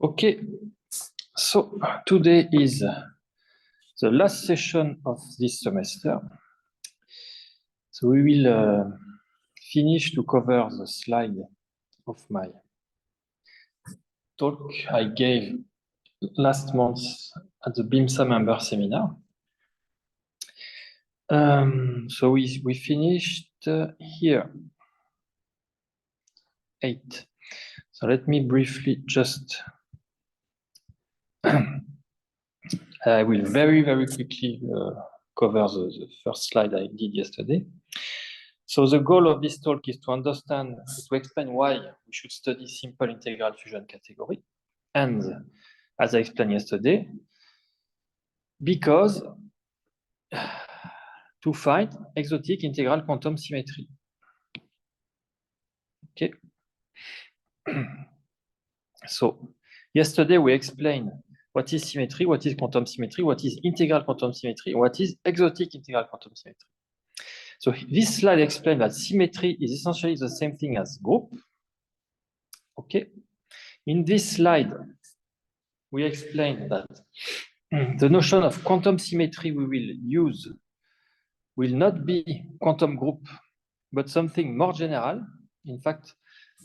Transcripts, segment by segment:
Okay, so today is the last session of this semester. So we will finish to cover the slide of my talk I gave last month at the BIMSA member seminar. So we finished here, 8. So let me briefly just, I will very quickly cover the first slide I did yesterday. So the goal of this talk is to understand, to explain why we should study simple integral fusion category. And as I explained yesterday, because to find exotic integral quantum symmetry. Okay. So yesterday we explained what is symmetry, what is quantum symmetry, what is integral quantum symmetry, what is exotic integral quantum symmetry. So this slide explains that symmetry is essentially the same thing as group. Okay. In this slide, we explain that the notion of quantum symmetry we will use will not be quantum group, but something more general. In fact,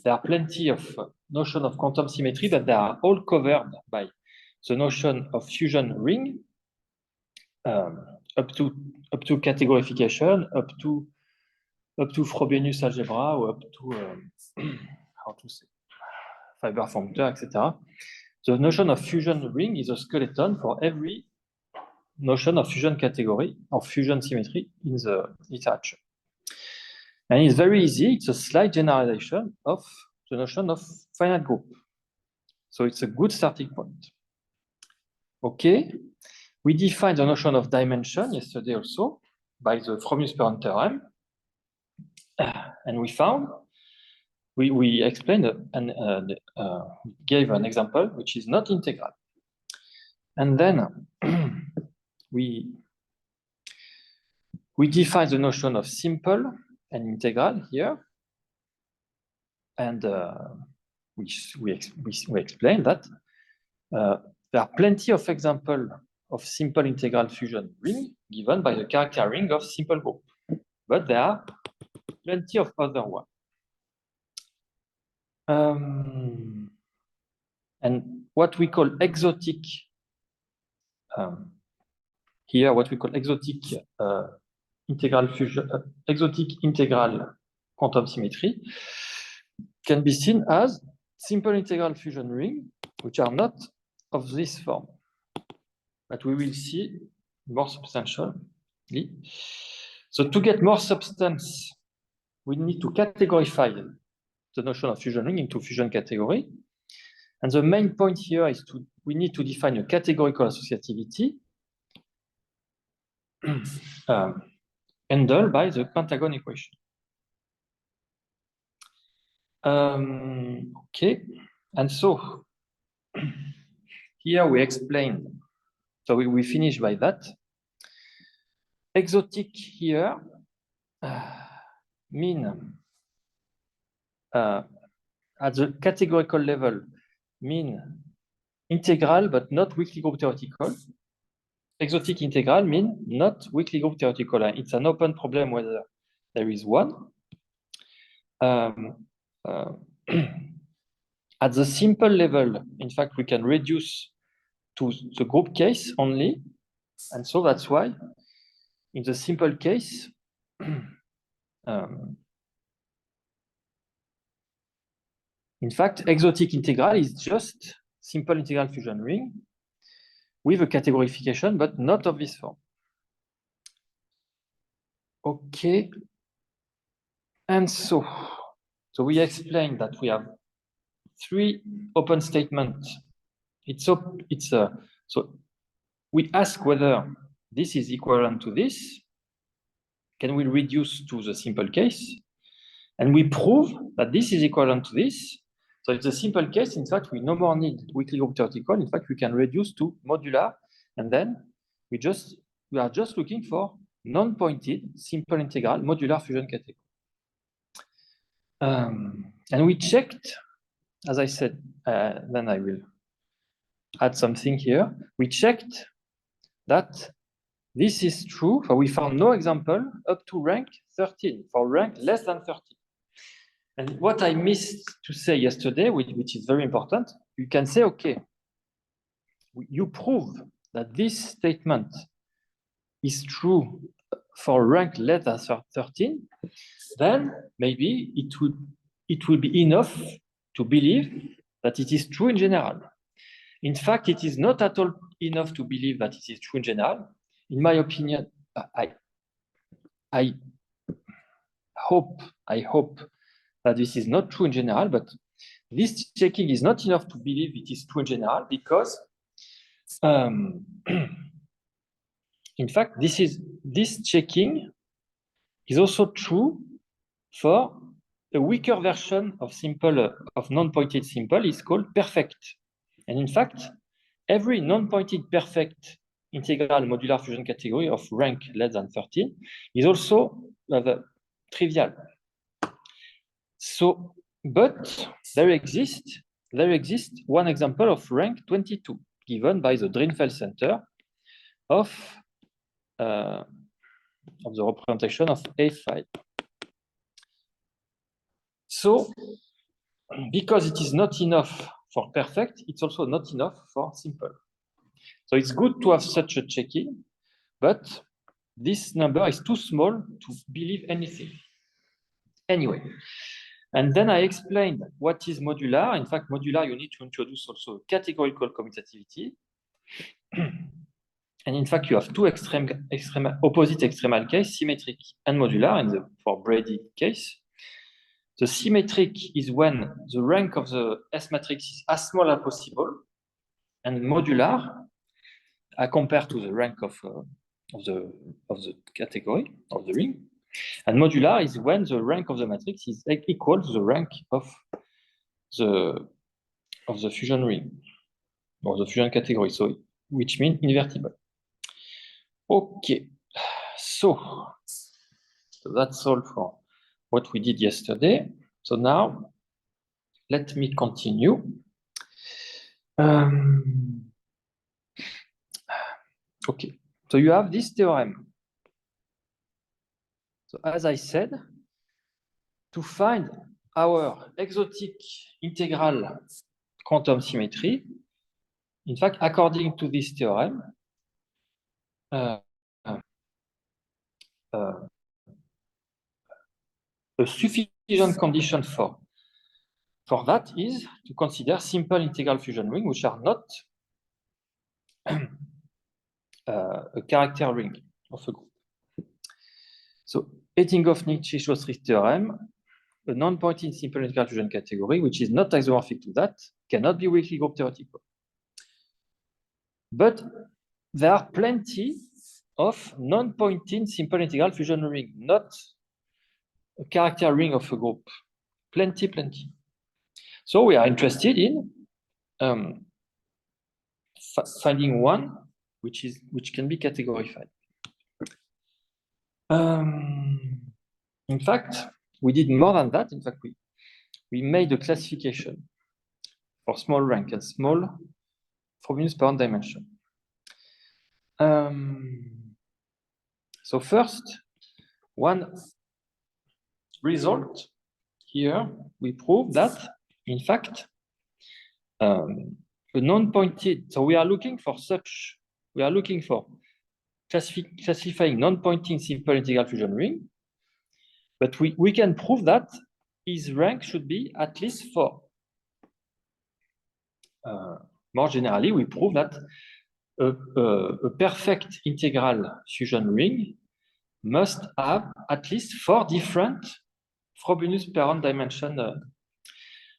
there are plenty of notion of quantum symmetry that they are all covered by the notion of fusion ring, up to categorification, up to Frobenius algebra, or up to how to say, fiber functor, etc. The notion of fusion ring is a skeleton for every notion of fusion category or fusion symmetry in the literature. And it's very easy. It's a slight generalization of the notion of finite group. So it's a good starting point. Okay. We defined the notion of dimension yesterday also by the Frobenius-Perron theorem. And we found, we explained and gave an example which is not integral. And then we define the notion of simple and integral here. And we explain that there are plenty of examples of simple integral fusion ring given by the character ring of simple group. But there are plenty of other ones. And what we call exotic, here, what we call exotic integral fusion, exotic integral quantum symmetry can be seen as simple integral fusion ring, which are not of this form. But we will see more substantially. So to get more substance, we need to categorize the notion of fusion ring into fusion category. And the main point here is we need to define a categorical associativity handled by the pentagon equation. Okay, and so here we explain, so we finish by that. Exotic here mean at the categorical level mean integral but not weakly group theoretical. Exotic integral mean not weakly group theoretical. It's an open problem whether there is one. At the simple level, in fact, we can reduce to the group case only. And so that's why in the simple case, in fact, exotic integral is just simple integral fusion ring with a categorification, but not of this form. Okay. And so we explained that we have 3 open statements. So we ask whether this is equivalent to this. Can we reduce to the simple case? And we prove that this is equivalent to this. So it's a simple case. In fact, we no more need weakly group theoretical. In fact, we can reduce to modular. And then we are just looking for non-pointed simple integral modular fusion category. And we checked, as I said, then I will add something here. We checked that this is true. So we found no example up to rank 13, for rank less than 13. And what I missed to say yesterday, which is very important, you can say, okay, you prove that this statement is true for rank less than 13, then maybe it will be enough to believe that it is true in general. In fact, it is not at all enough to believe that it is true in general. In my opinion, I hope that this is not true in general, but this checking is not enough to believe it is true in general because, in fact, this checking is also true for a weaker version of non-pointed simple is called perfect. And in fact, every non-pointed perfect integral modular fusion category of rank less than 13 is also trivial. So, but there exists one example of rank 22 given by the Drinfeld Center of the representation of A5. So, because it is not enough for perfect, it's also not enough for simple. So it's good to have such a checking, but this number is too small to believe anything. Anyway, and then I explained what is modular. In fact, modular, you need to introduce also categorical commutativity. And in fact, you have two opposite extremal case, symmetric and modular, for Brady case. The symmetric is when the rank of the S matrix is as small as possible, and modular, compared to the rank of the category of the ring. And modular is when the rank of the matrix is equal to the rank of the fusion ring or the fusion category. So, which means invertible. Okay, so that's all for what we did yesterday. So now, let me continue. Okay, so you have this theorem. So as I said, to find our exotic integral quantum symmetry, in fact, according to this theorem, a sufficient condition for that is to consider simple integral fusion rings which are not a character ring of a group. So Etinghoff-Nitsche-Schlossrich theorem, a non-pointing simple integral fusion category which is not isomorphic to that cannot be weakly group theoretical. But there are plenty of non-pointing simple integral fusion ring, not a character ring of a group. Plenty. So we are interested in finding one which can be categorified. In fact, we did more than that. In fact, we made a classification for small rank and small Frobenius parent dimension. So first, one result here, we prove that, in fact, a non-pointed, so we are looking for classifying non-pointing simple integral fusion ring, but we can prove that his rank should be at least 4. More generally, we prove that a perfect integral fusion ring must have at least 4 different Frobenius parent dimension,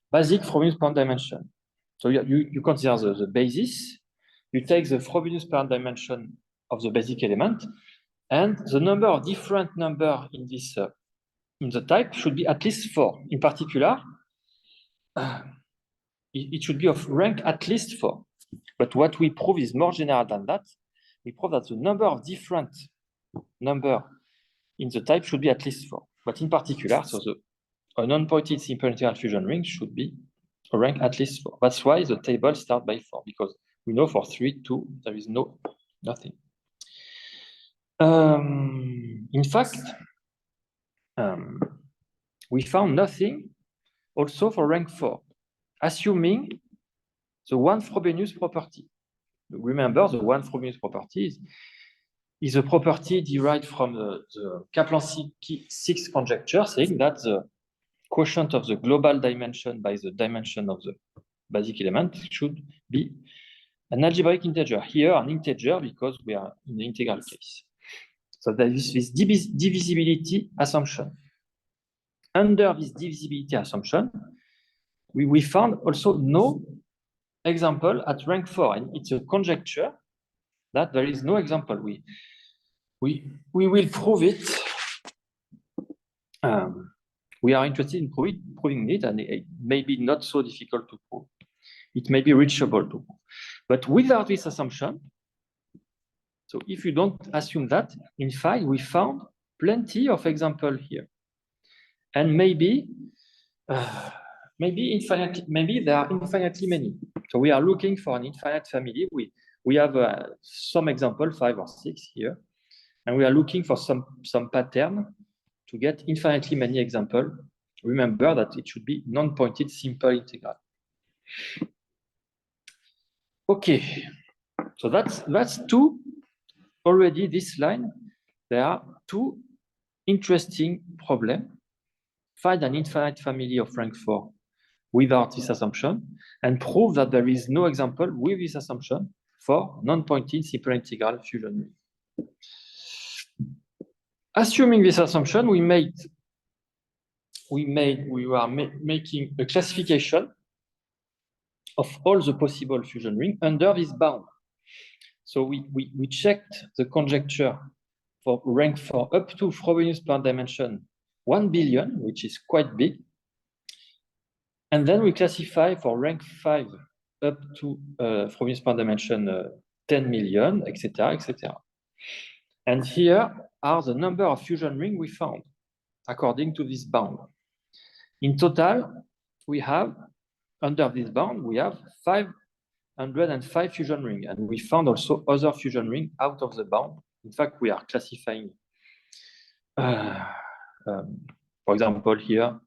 basic Frobenius parent dimension. So you consider the basis, you take the Frobenius parent dimension of the basic element, and the number of different number in this in the type should be at least 4. In particular, it should be of rank at least 4. But what we prove is more general than that. We prove that the number of different number in the type should be at least 4. But in particular, so a non-pointed simple integral fusion ring should be a rank at least 4. That's why the table starts by 4, because we know for 3, 2, there is nothing. In fact, we found nothing also for rank 4, assuming the one Frobenius property. Remember, the one Frobenius property is a property derived from the Kaplan-6 conjecture, saying that the quotient of the global dimension by the dimension of the basic element should be an algebraic integer. Here, an integer, because we are in the integral case. So there is this divisibility assumption. Under this divisibility assumption, we found also no example at rank 4, and it's a conjecture that there is no example. We will prove it. We are interested in proving it, and it may be not so difficult to prove. It may be reachable to prove. But without this assumption, so if you don't assume that, in fact, we found plenty of examples here. And maybe there are infinitely many. So we are looking for an infinite family. We have some example, 5 or 6 here, and we are looking for some pattern to get infinitely many examples. Remember that it should be non-pointed simple integral. Okay, so that's two already. This line, there are two interesting problems. Find an infinite family of rank 4 without this assumption, and prove that there is no example with this assumption for non-pointed simple integral fusion ring. Assuming this assumption, we are making a classification of all the possible fusion rings under this bound. So we checked the conjecture for rank 4 up to Frobenius per dimension 1 billion, which is quite big. And then we classify for rank 5 up to Frobenius per dimension 10 million, etc., etc. And here are the number of fusion rings we found according to this bound. In total, we have, under this bound, we have 505 fusion rings, and we found also other fusion rings out of the bound. In fact, we are classifying, for example, here,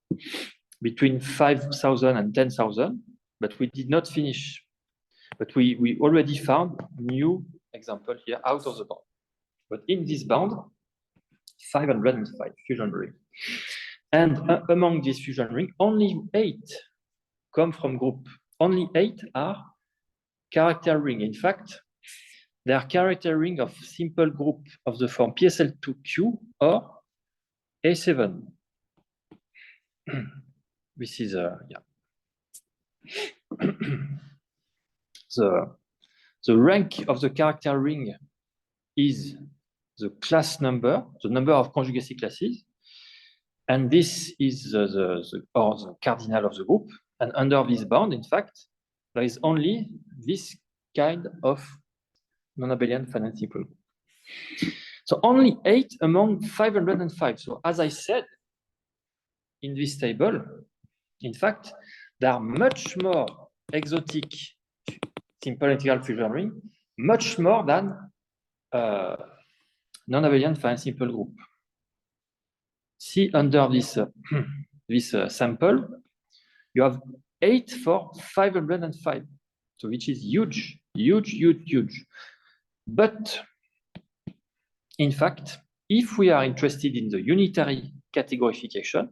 between 5,000 and 10,000, but we did not finish. But we already found new example here out of the bound. But in this bound, 505 fusion rings. And among these fusion rings, only 8 come from group. Only 8 are character ring. In fact, they are character ring of simple group of the form PSL2Q or A7. This is the rank of the character ring is the class number, the number of conjugacy classes, and this is the cardinal of the group. And under this bound, in fact, there is only this kind of non-abelian finite simple group. So only 8 among 505. So as I said in this table, in fact, there are much more exotic simple integral fusion rings, much more than non-abelian finite simple group. See under this sample, you have 8 for 505, so which is huge, huge, huge, huge. But in fact, if we are interested in the unitary categorification,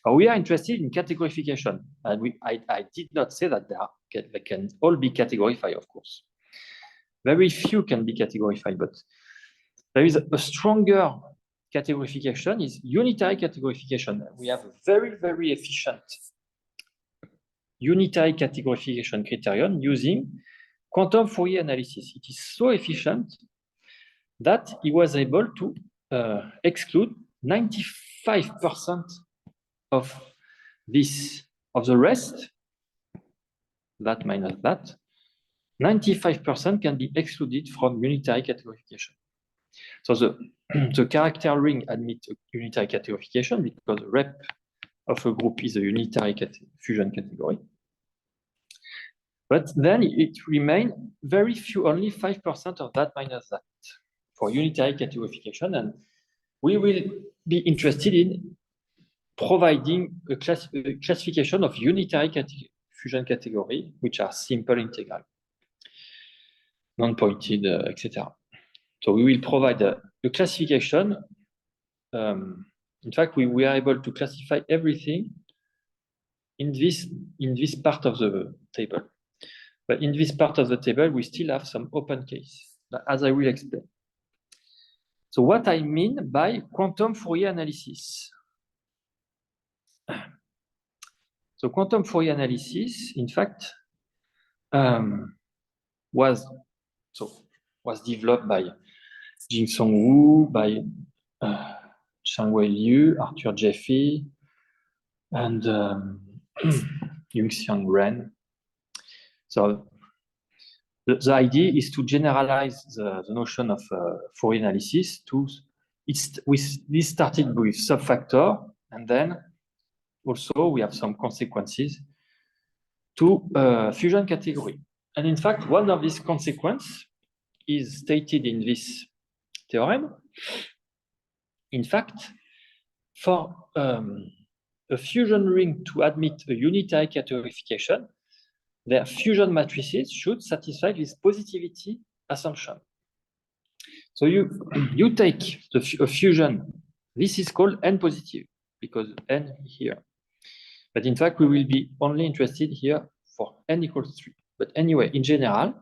or we are interested in categorification, and I did not say that they can all be categorified, of course. Very few can be categorified, but there is a stronger categorification, is unitary categorification. We have a very, very efficient unitary categorification criterion using quantum Fourier analysis. It is so efficient that he was able to exclude 95% of the rest, that minus that, 95% can be excluded from unitary categorification. So the character ring admits unitary categorification because the rep of a group is a unitary fusion category. But then it remains very few, only 5% of that minus that for unitary categorification. And we will be interested in providing a classification of unitary fusion category, which are simple integral, non-pointed, etc. So we will provide a classification. In fact, we are able to classify everything in this part of the table. But in this part of the table, we still have some open case, as I will explain. So what I mean by quantum Fourier analysis. So quantum Fourier analysis, in fact, was developed by Jing-Song Wu, by Changwei Liu, Arthur Jeffy, and Yunxiang Ren. So the idea is to generalize the notion of Fourier analysis to this started with subfactor, and then also we have some consequences to fusion category. And in fact, one of these consequences is stated in this theorem. In fact, for a fusion ring to admit a unitary categorification, their fusion matrices should satisfy this positivity assumption. So you take a fusion, this is called n positive, because n here. But in fact, we will be only interested here for n equals 3. But anyway, in general,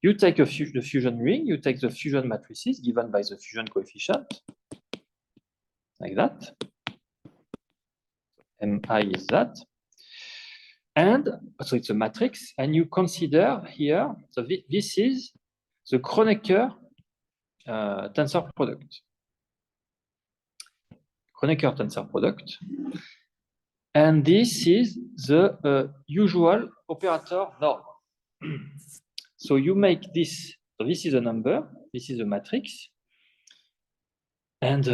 you take the fusion ring, you take the fusion matrices given by the fusion coefficient, like that. Mi is that. And so it's a matrix, and you consider here, so this is the Kronecker tensor product. Kronecker tensor product. And this is the usual operator norm. So you make this, so this is a number, this is a matrix, and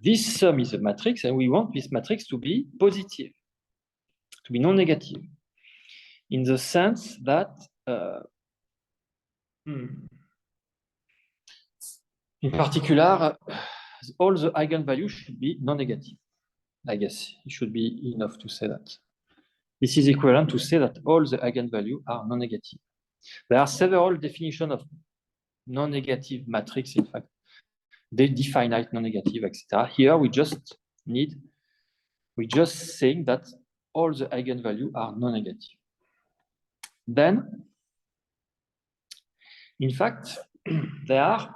this sum is a matrix, and we want this matrix to be positive, to be non-negative, in the sense that in particular, all the eigenvalues should be non-negative. I guess it should be enough to say that. This is equivalent to say that all the eigenvalues are non-negative. There are several definitions of non-negative matrix, in fact. They definite non-negative, etc. Here we just saying that all the eigenvalues are non-negative. Then, in fact, there are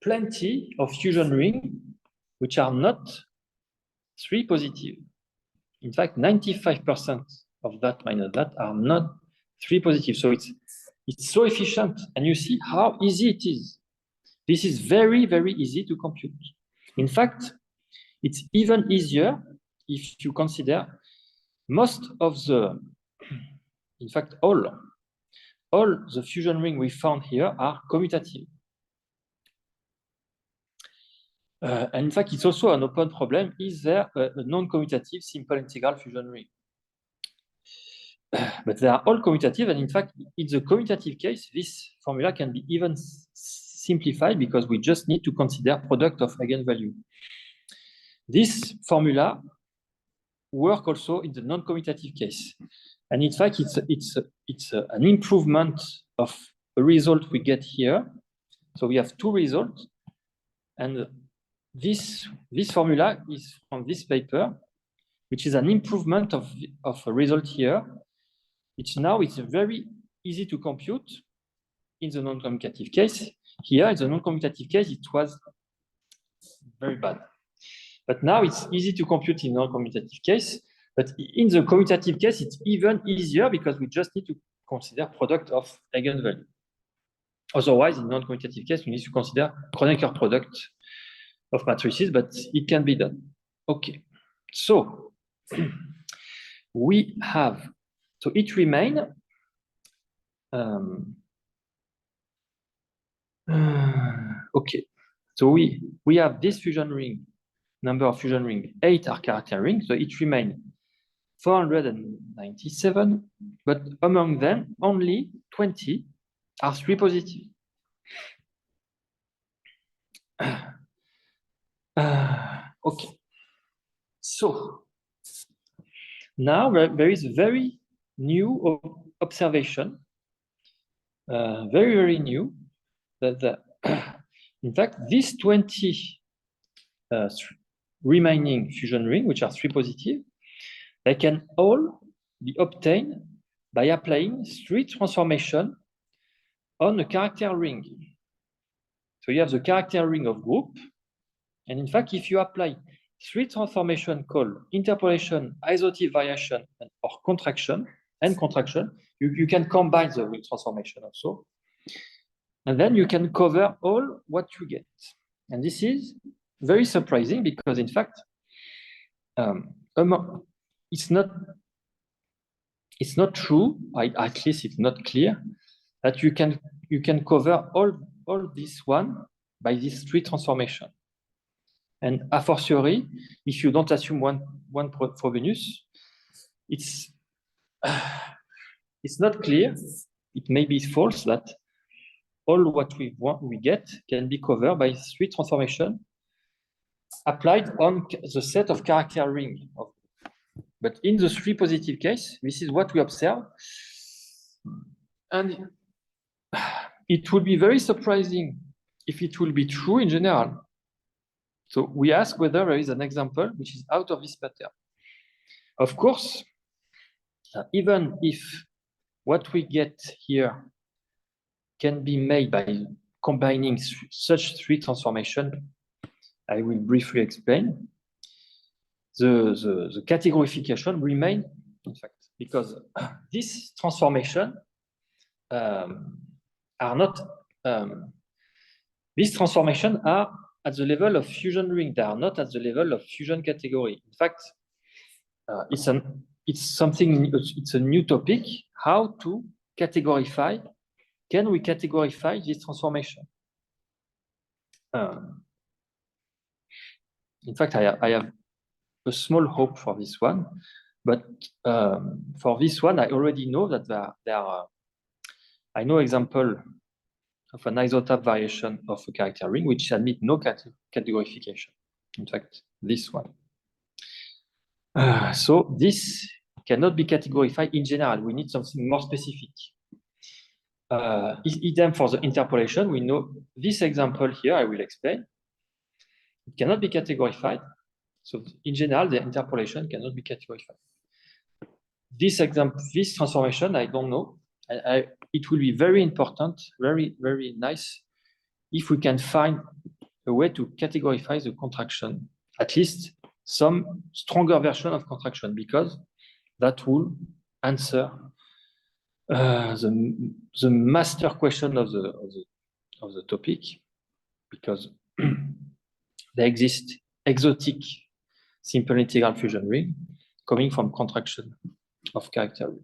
plenty of fusion rings which are not 3 positive. In fact, 95% of that minus that are not 3 positive. So it's so efficient, and you see how easy it is. This is very, very easy to compute. In fact, it's even easier if you consider most of the, in fact, all the fusion rings we found here are commutative. And in fact, it's also an open problem. Is there a non-commutative simple integral fusion ring? But they are all commutative, and in fact, in the commutative case, this formula can be even simplified because we just need to consider product of eigenvalue. This formula works also in the non-commutative case, and in fact, it's an improvement of a result we get here. So we have two results, and this formula is from this paper, which is an improvement of a result here. It's very easy to compute in the non-commutative case. Here, in the non-commutative case, it was very bad. But now it's easy to compute in non-commutative case. But in the commutative case, it's even easier because we just need to consider product of eigenvalue. Otherwise, in non-commutative case, we need to consider Kronecker product of matrices, but it can be done. Okay, so we have, so it remains okay. So we have this fusion ring number of fusion rings, 8 are character rings, so it remains 497, but among them, only 20 are 3 positive. Okay. So now there is a very new observation, very, very new, that in fact, these 20 remaining fusion rings, which are 3 positive, they can all be obtained by applying 3 transformations on a character ring. So you have the character ring of group, and in fact, if you apply 3 transformations called interpolation, isotype variation, or contraction, you can combine the transformation also. And then you can cover all what you get. And this is very surprising because, in fact, it's not true, at least it's not clear, that you can cover all this one by these 3 transformations. And a fortiori, if you don't assume one Frobenius, it's not clear. It may be false that all what we get can be covered by 3 transformations applied on the set of character ring. But in the 3 positive case, this is what we observe. And it would be very surprising if it will be true in general. So we ask whether there is an example which is out of this pattern. Of course, even if what we get here can be made by combining such 3 transformations, I will briefly explain. The categorification remains, in fact, because these transformations are not. These transformations are at the level of fusion ring. They are not at the level of fusion category. In fact, it's a new topic. How to categorify? Can we categorify this transformation? In fact, I have a small hope for this one, but for this one, I already know that there are. I know example of an isotype variation of a character ring which admit no categorification. In fact, this one. So this cannot be categorized in general. We need something more specific. Idem for the interpolation. We know this example here, I will explain. It cannot be categorized. So in general, the interpolation cannot be categorized. This example, this transformation, I don't know. It will be very important, very, very nice if we can find a way to categorize the contraction, at least some stronger version of contraction, because that will answer the master question of the topic, because there exist exotic simple integral fusion ring coming from contraction of character ring.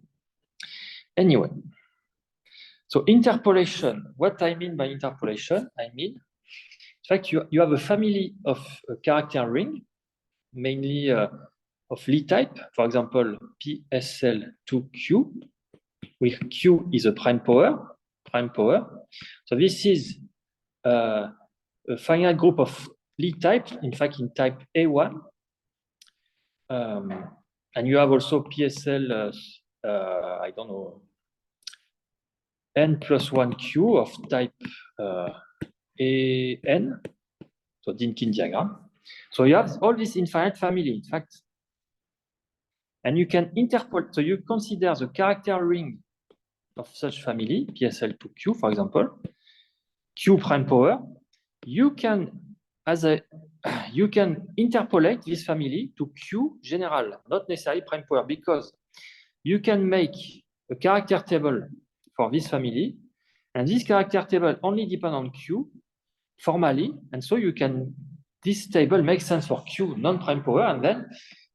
Anyway, so interpolation, what I mean by interpolation, I mean, in fact, you have a family of character ring, mainly of Lie type, for example, PSL2Q, where Q is a prime power. So this is a finite group of Lie type, in fact, in type A1. And you have also PSL, I don't know, n+1Q of type AN, so Dynkin diagram. So you have all this infinite family, in fact. And you can interpolate, so you consider the character ring of such family, PSL2Q, for example, Q prime power. You can interpolate this family to Q general, not necessarily prime power, because you can make a character table for this family, and this character table only depends on Q formally, and so this table makes sense for Q non-prime power, and then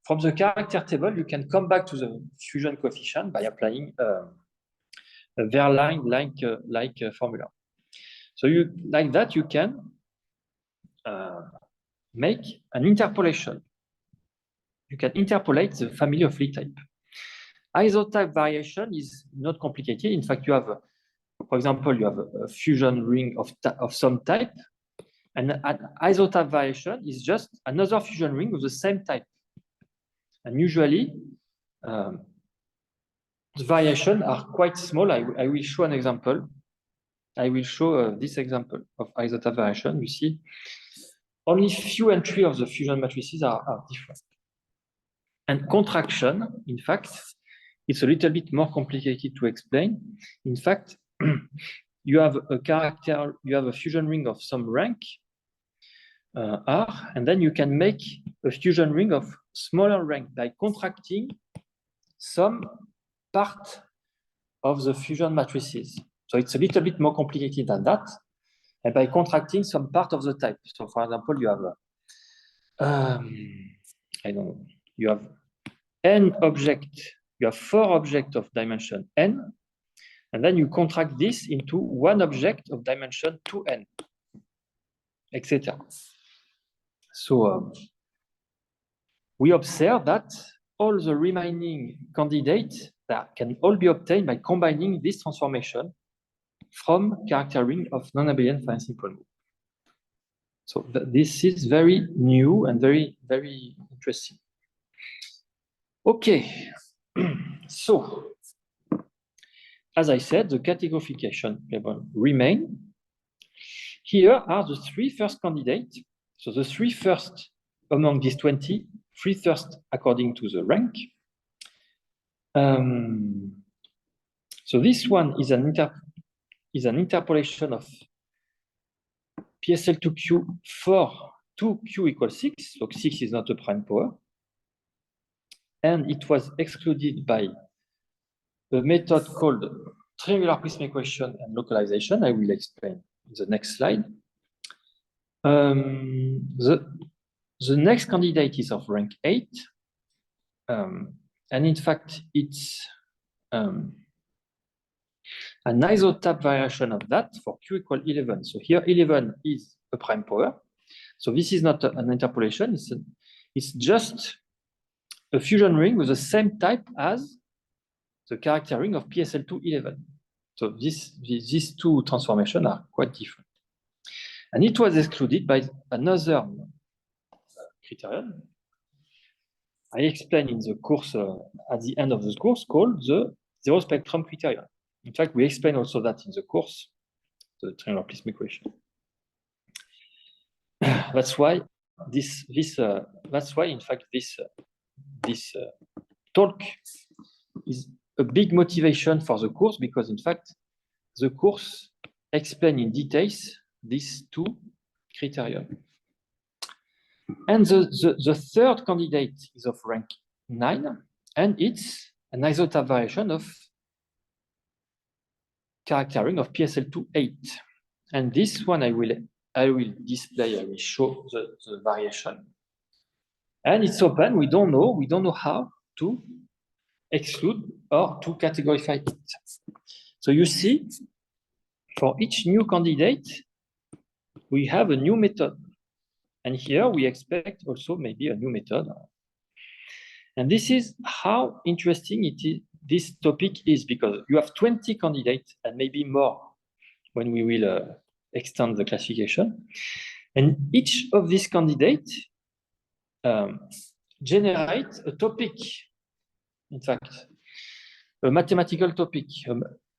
from the character table, you can come back to the fusion coefficient by applying a Wehrlein-like formula. So like that, you can make an interpolation. You can interpolate the family of Lie type. Isotype variation is not complicated. In fact, you have, for example, you have a fusion ring of some type, and an isotype variation is just another fusion ring of the same type. And usually, the variations are quite small. I will show an example. I will show this example of isotype variation. You see, only few entries of the fusion matrices are different. And contraction, in fact, it's a little bit more complicated to explain. In fact, you have a fusion ring of some rank, R, and then you can make a fusion ring of smaller rank by contracting some part of the fusion matrices. So it's a little bit more complicated than that, and by contracting some part of the type. So for example, you have, I don't know, you have n object, you have 4 objects of dimension n, and then you contract this into one object of dimension 2n, etc. So we observe that all the remaining candidates that can all be obtained by combining this transformation from character ring of non-abelian finite simple group. So this is very new and very, very interesting. Okay, so as I said, the categorification level remain. Here are the 3 first candidates. So the 3 first among these 20, 3 first according to the rank. So this one is an interpolation of PSL2Q for 2Q equals 6. So 6 is not a prime power. And it was excluded by a method called triangular Prism equation and localization. I will explain in the next slide. The next candidate is of rank 8. And in fact, it's an isotype variation of that for Q equal 11. So here 11 is a prime power. So this is not an interpolation. It's just a fusion ring with the same type as the character ring of PSL2 11. So these 2 transformations are quite different. And it was excluded by another criterion I explained in the course at the end of the course called the zero spectrum criterion. In fact, we explain also that in the course, the triangular Prism equation. That's why this talk is a big motivation for the course, because in fact, the course explains in details these 2 criteria. And the third candidate is of rank 9, and it's an isotype variation of character ring of PSL2 8. And this one I will display, I will show the variation. And it's open, we don't know how to exclude or to categorify it. So you see, for each new candidate, we have a new method. And here we expect also maybe a new method. And this is how interesting this topic is, because you have 20 candidates and maybe more when we will extend the classification. And each of these candidates generates a topic. In fact, a mathematical topic.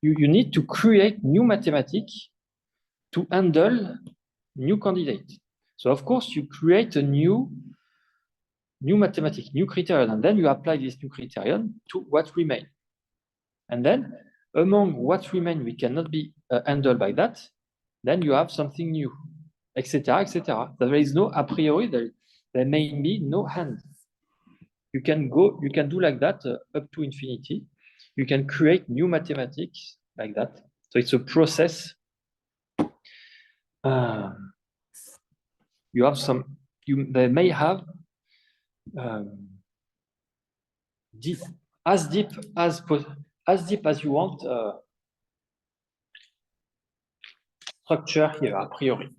You need to create new mathematics to handle new candidates. So of course, you create a new mathematics, new criterion, and then you apply this new criterion to what remain. And then among what remain we cannot be handled by that, then you have something new, etc., etc. There is no a priori, there may be no hand. You can do like that up to infinity. You can create new mathematics like that. So it's a process. They may have as deep as you want structure here a priori.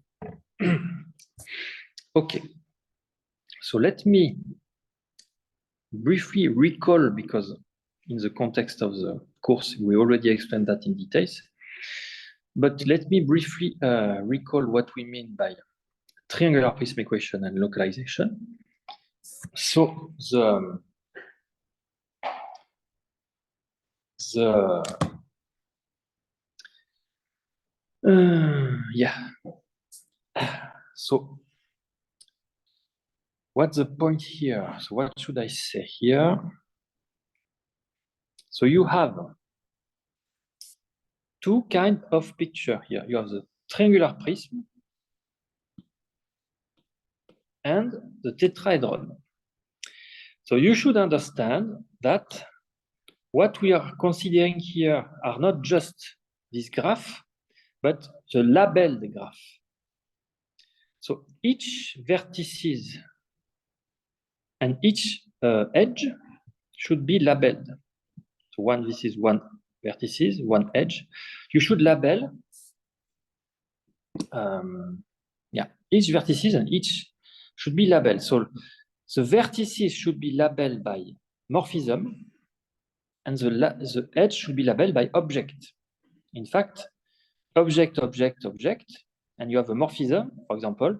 Okay, So let me briefly recall, because in the context of the course, we already explained that in details. But let me briefly recall what we mean by triangular prism equation and localization. So yeah. So what's the point here? So what should I say here? So you have two kinds of picture here. You have the triangular prism and the tetrahedron. So you should understand that what we are considering here are not just this graph, but the labeled graph. So each vertices and each edge should be labeled. So this is one vertices, one edge. You should label each vertices and each should be labeled. So the vertices should be labeled by morphism and the edge should be labeled by object. In fact, object, object, object, and you have a morphism, for example,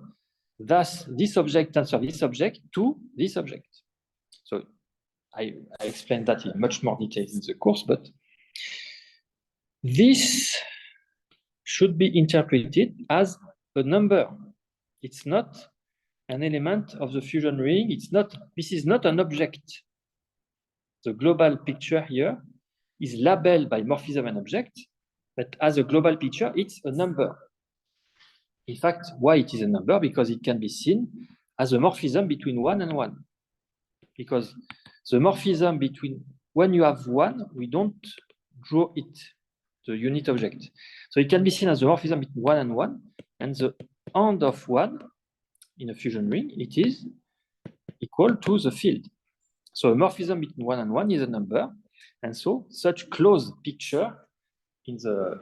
thus this object answers this object to this object. So I explained that in much more detail in the course, but this should be interpreted as a number. It's not an element of the fusion ring. This is not an object. The global picture here is labeled by morphism and object, but as a global picture, it's a number. In fact, why it is a number? Because it can be seen as a morphism between 1 and 1. Because the morphism between, when you have 1, we don't draw it, the unit object. So it can be seen as a morphism between 1 and 1, and the end of 1 in a fusion ring, it is equal to the field. So a morphism between 1 and 1 is a number, and so such closed picture in the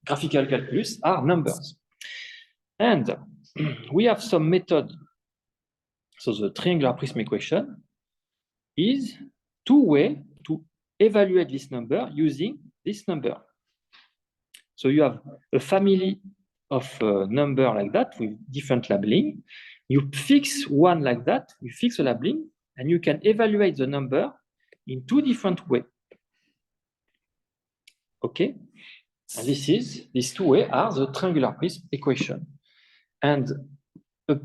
graphical calculus are numbers. And we have some method. So the triangular prism equation is two ways to evaluate this number using this number. So you have a family of number like that with different labeling. You fix one like that, you fix a labeling, and you can evaluate the number in two different ways. Okay? And these two ways are the triangular prism equation. And a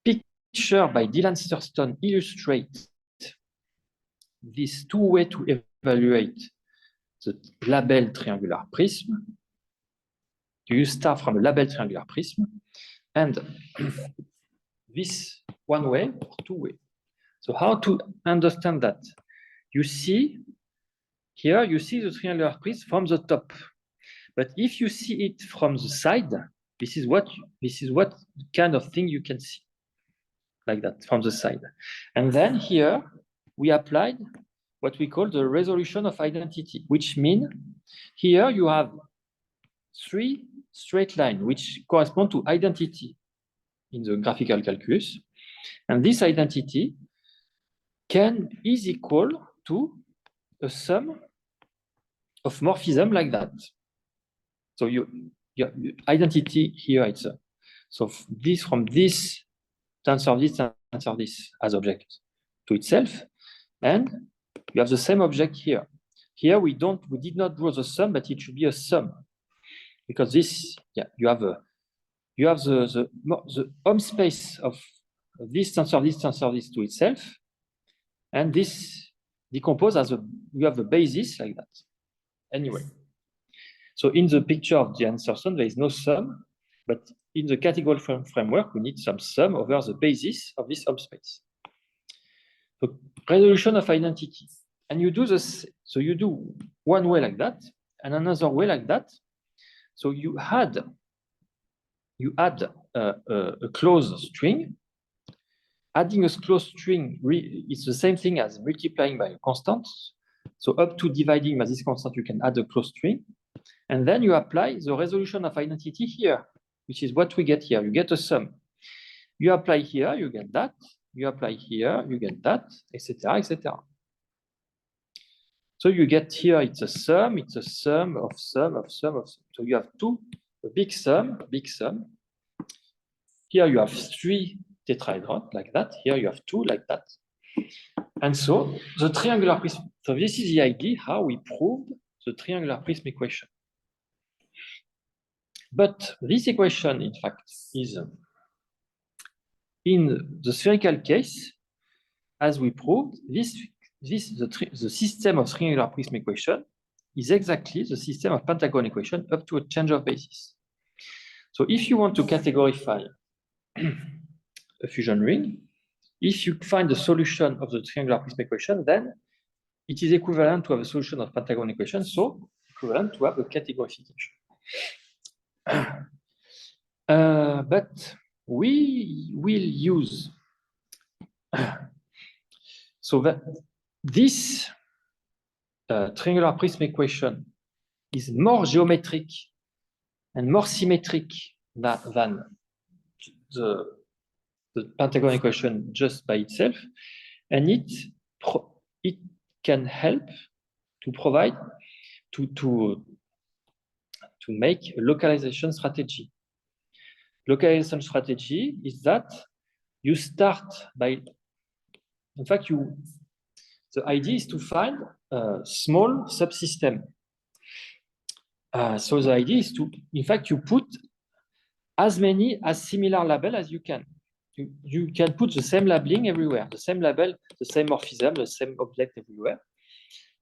picture by Dylan Thurston illustrates these two ways to evaluate the labeled triangular prism. You start from a labeled triangular prism, and this one way or two way. So how to understand that? You see here, you see the triangular prism from the top, but if you see it from the side, this is what kind of thing you can see, like that from the side. And then here we applied what we call the resolution of identity, which means here you have three straight lines which correspond to identity in the graphical calculus, and this identity is equal to a sum of morphism like that. So your identity here, it's so this from this answer this as object to itself, and you have the same object here. Here we did not draw the sum, but it should be a sum, because this you have the home space of this answer this to itself, and this decompose as you have a basis like that. Anyway, so in the picture of the Thurston, there is no sum, but in the categorical framework, we need some sum over the basis of this home space. So resolution of identity, and you do this. So you do one way like that, and another way like that. So you add a closed string. Adding a closed string is the same thing as multiplying by a constant. So up to dividing by this constant, you can add a closed string. And then you apply the resolution of identity here, which is what we get here. You get a sum. You apply here, you get that. you apply here, you get that, etc., etc. So you get here, it's a sum of sum of sum of sum. So you have a big sum. Here you have 3 tetrahedron like that. Here you have 2 like that. And so the triangular prism. So this is the idea how we proved the triangular prism equation. But this equation, in fact, is in the spherical case, as we proved, the system of triangular prism equation is exactly the system of pentagon equation up to a change of basis. So if you want to categorify a fusion ring, if you find the solution of the triangular prism equation, then it is equivalent to have a solution of pentagon equation, so equivalent to have a categorification. But we will use so that this triangular prism equation is more geometric and more symmetric than the pentagon equation just by itself, and it can help to provide to make a localization strategy. Localization strategy is that you start by, in fact, the idea is to find a small subsystem. So the idea is to, in fact, you put as similar labels as you can. You can put the same labeling everywhere, the same label, the same morphism, the same object everywhere.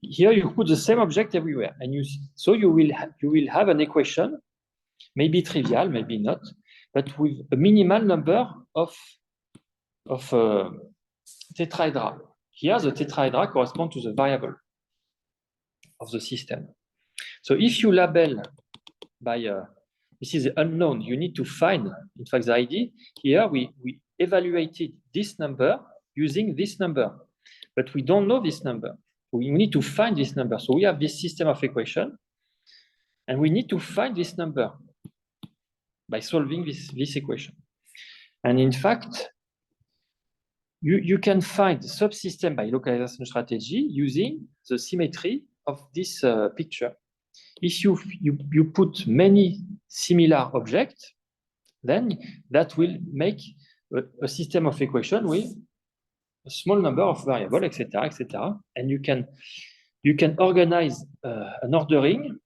Here you put the same object everywhere, and you will have an equation, maybe trivial, maybe not, but with a minimal number of tetrahedra. Here, the tetrahedra correspond to the variable of the system. So if you label by this is the unknown, you need to find, in fact, the ID. Here we evaluated this number using this number, but we don't know this number. We need to find this number. So we have this system of equation, and we need to find this number by solving this equation. And in fact, you can find the subsystem by localization strategy using the symmetry of this picture. If you put many similar objects, then that will make a system of equation with a small number of variables, etc., etc. And you can organize an ordering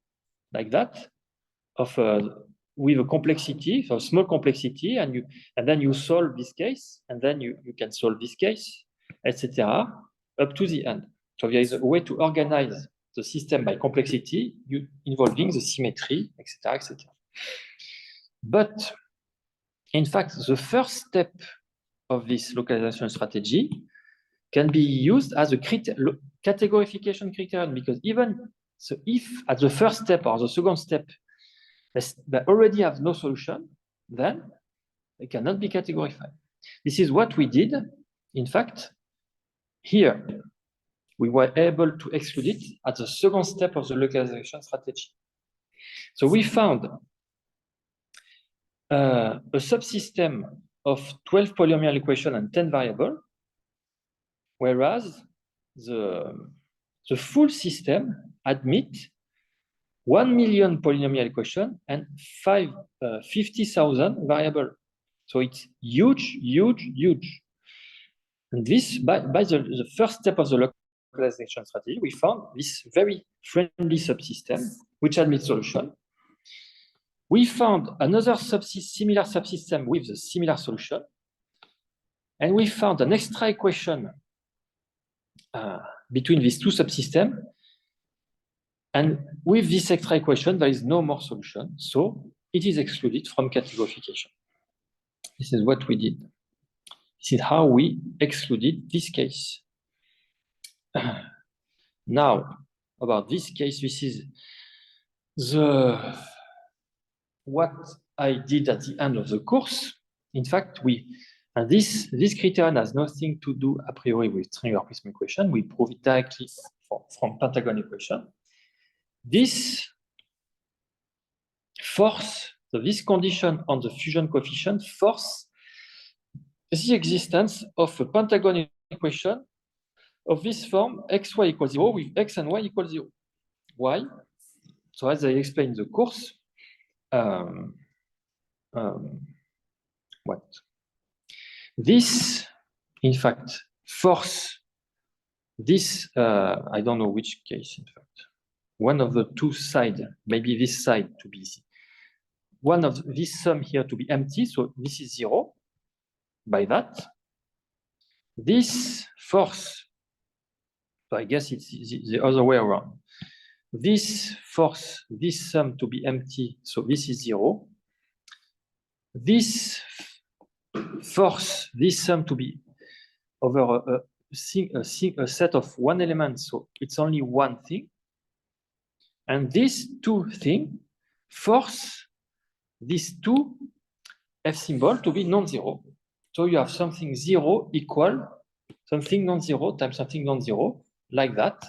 like that of with a complexity, so a small complexity, and then you solve this case, and then you can solve this case, etc., up to the end. So there is a way to organize the system by complexity, involving the symmetry, etc., etc. But in fact, the first step of this localization strategy can be used as a categorification criterion, because even so, if at the first step or the second step they already have no solution, then they cannot be categorified. This is what we did. In fact, here we were able to exclude it at the second step of the localization strategy. So we found a subsystem of 12 polynomial equations and 10 variables, whereas the full system admits 1 million polynomial equations and 50,000 variables. So it's huge, huge, huge. And this, by the first step of the localization strategy, we found this very friendly subsystem, which admits solution. We found another similar subsystem with a similar solution. And we found an extra equation between these two subsystems. And with this extra equation, there is no more solution. So it is excluded from categorification. This is what we did. This is how we excluded this case. Now, about this case, this is what I did at the end of the course. In fact, this criterion has nothing to do a priori with triangular prism equation. We prove it directly from pentagon equation. This force, so this condition on the fusion coefficient force the existence of a pentagon equation of this form xy equals 0 with x and y equals 0. Why? So as I explained in the course, what? This, in fact, force this, I don't know which case, in fact. One of the two sides, maybe this side to be, one of this sum here to be empty, so this is 0 by that. This force, so I guess it's the other way around. This force, this sum to be empty, so this is 0. This force, this sum to be over a set of one element, so it's only one thing. And these two things force these two F symbol to be non-zero. So you have something 0 equal something non-zero times something non-zero, like that.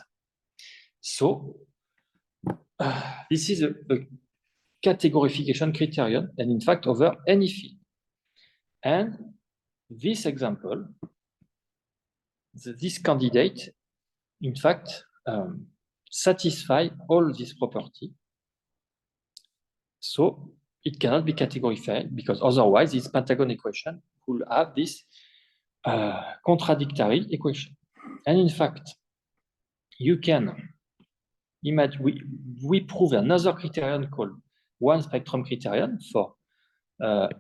So this is a categorification criterion, and in fact over any field. And this example, this candidate, in fact, satisfy all these properties. So it cannot be categorified because otherwise this pentagon equation will have this contradictory equation. And in fact, you can imagine, we prove another criterion called one spectrum criterion for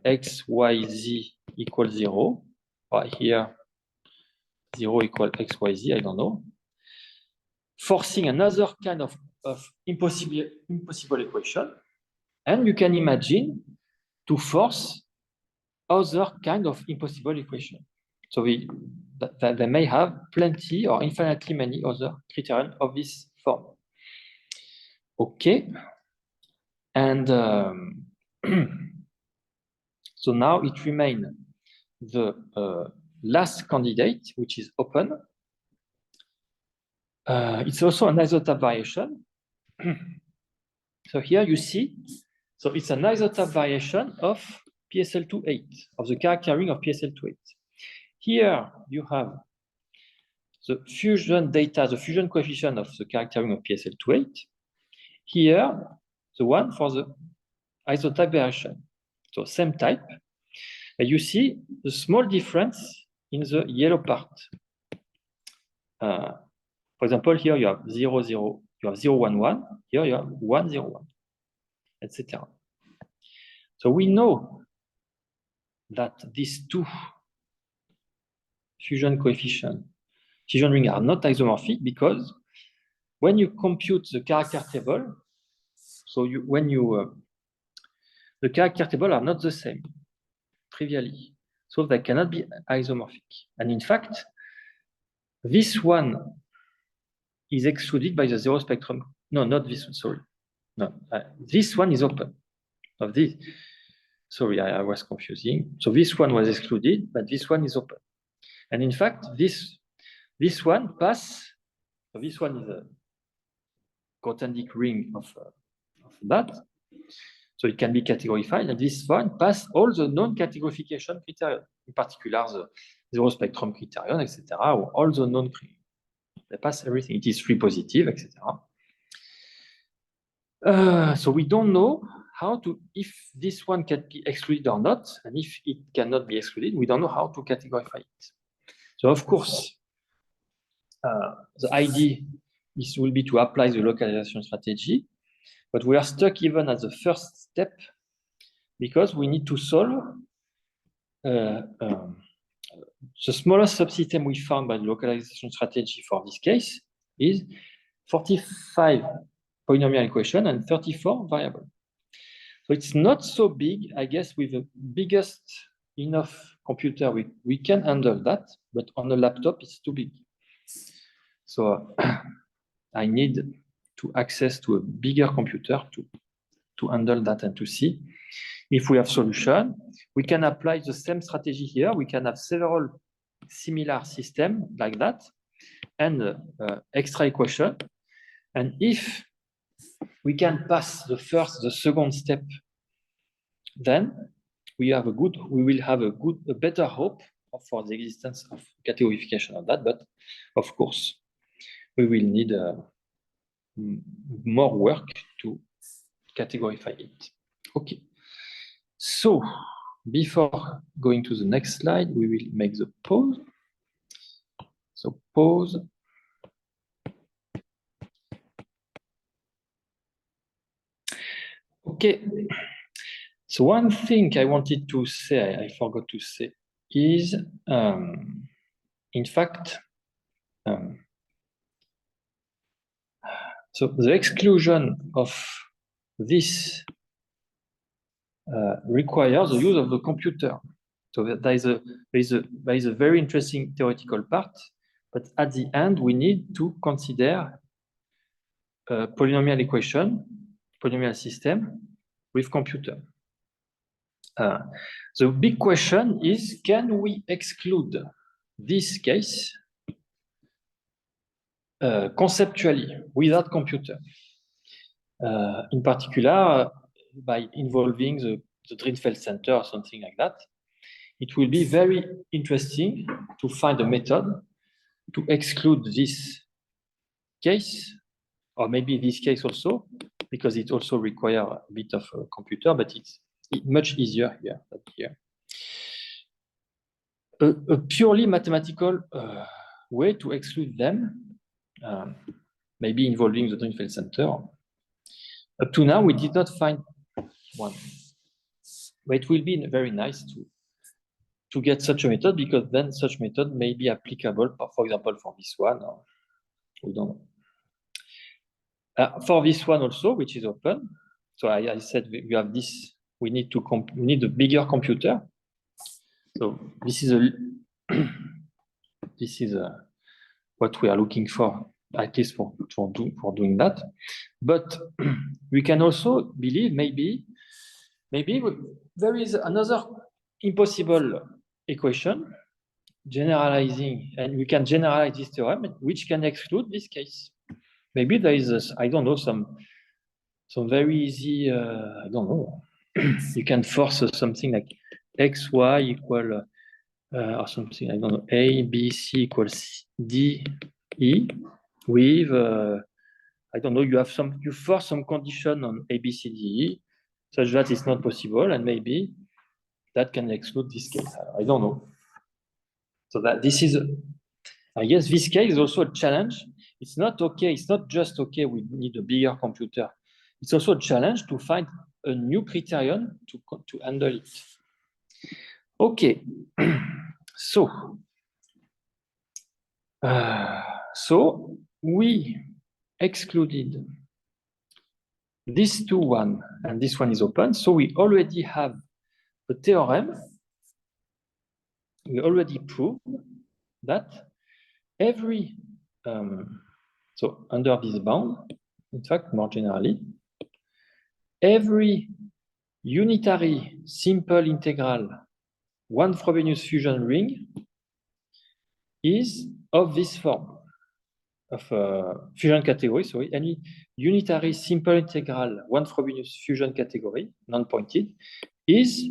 x, y, z equals 0, or here 0 equal x, y, z, I don't know, forcing another kind of impossible equation. And you can imagine to force other kind of impossible equation. So they may have plenty or infinitely many other criterion of this form. Okay. And so now it remains the last candidate, which is open. It's also an isotype variation. So here you see, so it's an isotype variation of PSL28, of the character ring of PSL28. Here you have the fusion data, the fusion coefficient of the character ring of PSL28. Here, the one for the isotype variation. So same type. And you see the small difference in the yellow part. For example, here you have 0, 0, you have 0, 1, 1. Here you have 1, 0, 1, etc. So we know that these two fusion coefficients, fusion rings are not isomorphic because when you compute the character table, so the character table are not the same, trivially. So they cannot be isomorphic. And in fact, this one is excluded by the zero spectrum. No, not this one, sorry. No, this one is open. Of this, sorry, I was confusing. So this one was excluded, but this one is open. And in fact, this one pass. So this one is a quadratic ring of that. So it can be categorified, and this one pass all the non-categorification criteria, in particular the zero spectrum criterion, etc., or all the non. They pass everything. It is free positive, etc. So we don't know how to, if this one can be excluded or not, and if it cannot be excluded, we don't know how to categorify it. So of course, the idea will be to apply the localization strategy, but we are stuck even at the first step because we need to solve the smallest subsystem we found by the localization strategy for this case is 45 polynomial equation and 34 variable. So it's not so big, I guess, with the biggest enough computer, we can handle that, but on a laptop, it's too big. So I need to access to a bigger computer to handle that and to see if we have solution. We can apply the same strategy here. We can have several similar systems like that and extra equation. And if we can pass the second step, then we will have a better hope for the existence of categorification of that, but of course, we will need more work to categorify it. Okay. So before going to the next slide, we will make the pause. So pause. Okay. So one thing I wanted to say, I forgot to say, is in fact, so the exclusion of this requires the use of the computer. So there is a very interesting theoretical part, but at the end we need to consider polynomial equation, polynomial system with computer. The big question is, can we exclude this case conceptually without computer? In particular, by involving the Drinfeld center or something like that. It will be very interesting to find a method to exclude this case, or maybe this case also, because it also requires a bit of a computer, but it's much easier here than here. A purely mathematical way to exclude them, maybe involving the Drinfeld center. Up to now, we did not find one. But it will be very nice to get such a method, because then such method may be applicable, for example, for this one, or we don't know. For this one also, which is open. So I said we have this. We need a bigger computer. So this is what we are looking for, at least for doing that. But we can also believe maybe there is another impossible equation generalizing, and we can generalize this theorem, which can exclude this case. Maybe there is I don't know, some very easy, I don't know, you can force something like xy equal or something, I don't know, a, b, c equals d, e, with I don't know, you force some condition on a, b, c, d, e, such that it's not possible, and maybe that can exclude this case. I don't know. So that this is, I guess this case is also a challenge. It's not okay. It's not just okay, we need a bigger computer. It's also a challenge to find a new criterion to handle it. Okay. So we excluded these two one, and this one is open. So we already have a theorem. We already proved that every, so under this bound, in fact, more generally, every unitary simple integral one Frobenius fusion ring is of this form, of fusion category, sorry, any unitary simple integral one Frobenius fusion category, non-pointed, is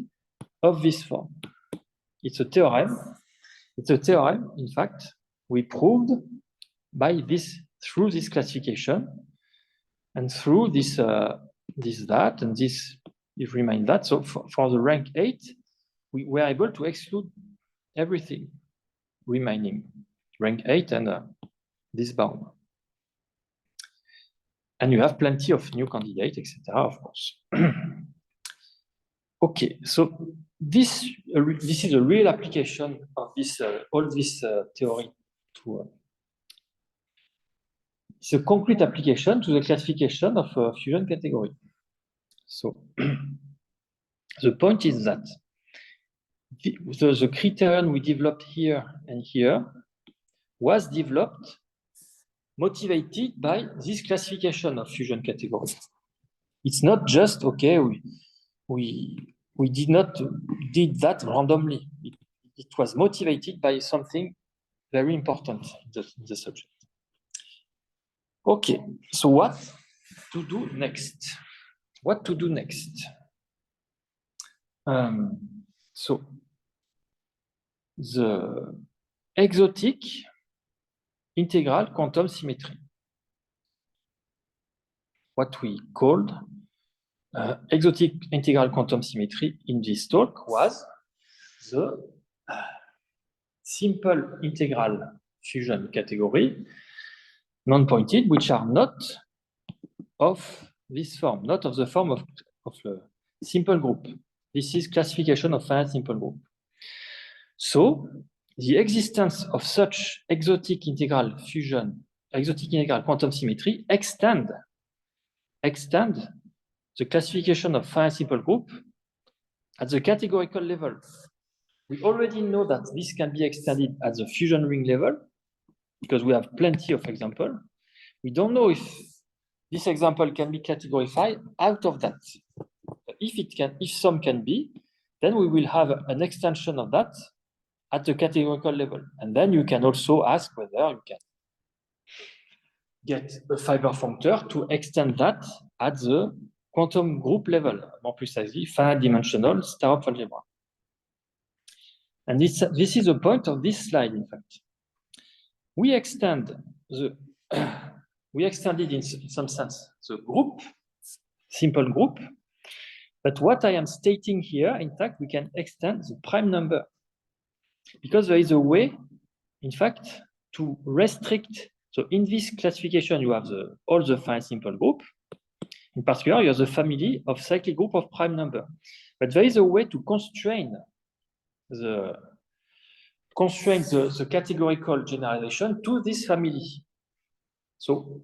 of this form. It's a theorem. It's a theorem, in fact, we proved by this, through this classification, and through this, that, and this, if remain that. So for the rank 8, we were able to exclude everything remaining, rank 8 and this bound. And you have plenty of new candidates, etc., of course. Okay, so this is a real application of this all this theory to it's a concrete application to the classification of a fusion category. So the point is that the criterion we developed here and here was developed motivated by this classification of fusion category. It's not just okay, we did not did that randomly. It was motivated by something very important in the subject. Okay, so what to do next? What to do next? So the exotic integral quantum symmetry. What we called exotic integral quantum symmetry in this talk was the simple integral fusion category, non-pointed, which are not of this form, not of the form of a simple group. This is classification of finite simple group. So the existence of such exotic integral fusion, exotic integral quantum symmetry extend the classification of finite simple group at the categorical level. We already know that this can be extended at the fusion ring level because we have plenty of examples. We don't know if this example can be categorized out of that. If some can be, then we will have an extension of that at the categorical level. And then you can also ask whether you can get a fiber functor to extend that at the quantum group level, more precisely, finite dimensional Starhopf algebra. And this is the point of this slide, in fact. We extended in some sense the group, simple group, but what I am stating here, in fact, we can extend the prime number because there is a way, in fact, to restrict. So in this classification, you have all the finite simple group. In particular, you have the family of cyclic group of prime number. But there is a way to constrain the categorical generalization to this family. So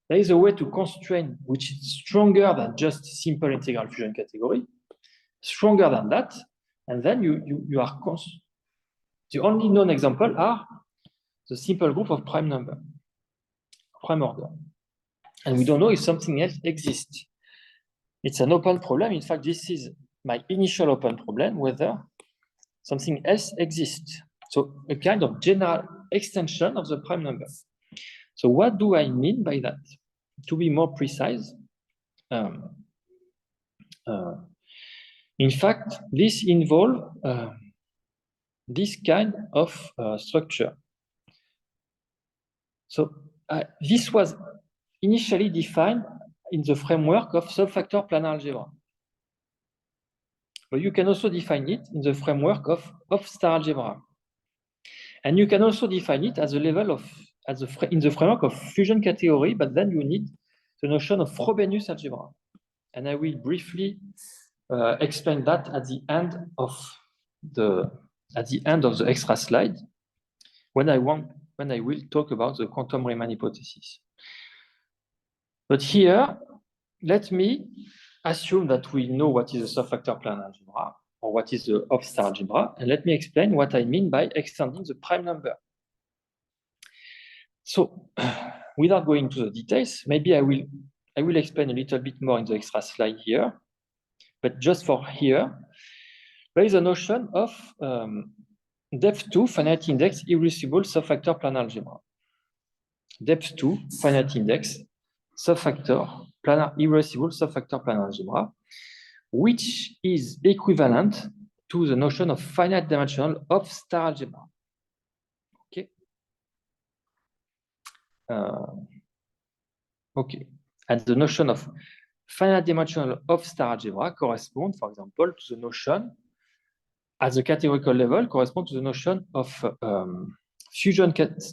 there is a way to constrain which is stronger than just simple integral fusion category, stronger than that, and then you are the only known example are the simple group of prime number, prime order. And we don't know if something else exists. It's an open problem. In fact, this is my initial open problem, whether something else exists. So a kind of general extension of the prime number. So what do I mean by that? To be more precise, in fact, this involves this kind of structure. So this was initially defined in the framework of subfactor planar algebra. But you can also define it in the framework of star algebra. And you can also define it at the level of, in the framework of fusion category, but then you need the notion of Frobenius algebra. And I will briefly explain that at the end of the extra slide when I will talk about the quantum Riemann hypothesis. But here, let me assume that we know what is the subfactor planar algebra or what is the of-star algebra, and let me explain what I mean by extending the prime number. So, without going to the details, maybe I will explain a little bit more in the extra slide here, but just for here, there is a notion of depth 2 finite index irreducible subfactor planar algebra. Depth 2 finite index subfactor planar irreducible subfactor planar algebra, which is equivalent to the notion of finite dimensional of star algebra. Okay. Okay. And the notion of finite dimensional of star algebra corresponds, for example, to the notion at the categorical level correspond to the notion of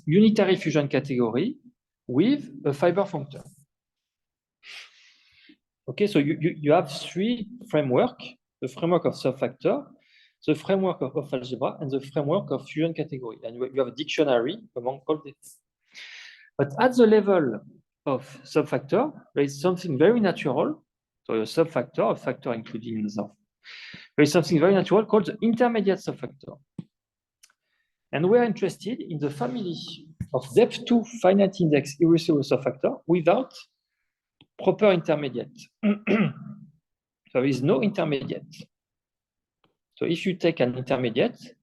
unitary fusion category with a fiber functor. Okay, so you have three frameworks: the framework of subfactor, the framework of algebra, and the framework of fusion category. And you have a dictionary among all these. But at the level of subfactor, there is something very natural. So a subfactor, a factor including the there is something very natural called the intermediate subfactor. And we're interested in the family of depth 2 finite index irreducible subfactor without proper intermediate. So there is no intermediate. So if you take an intermediate,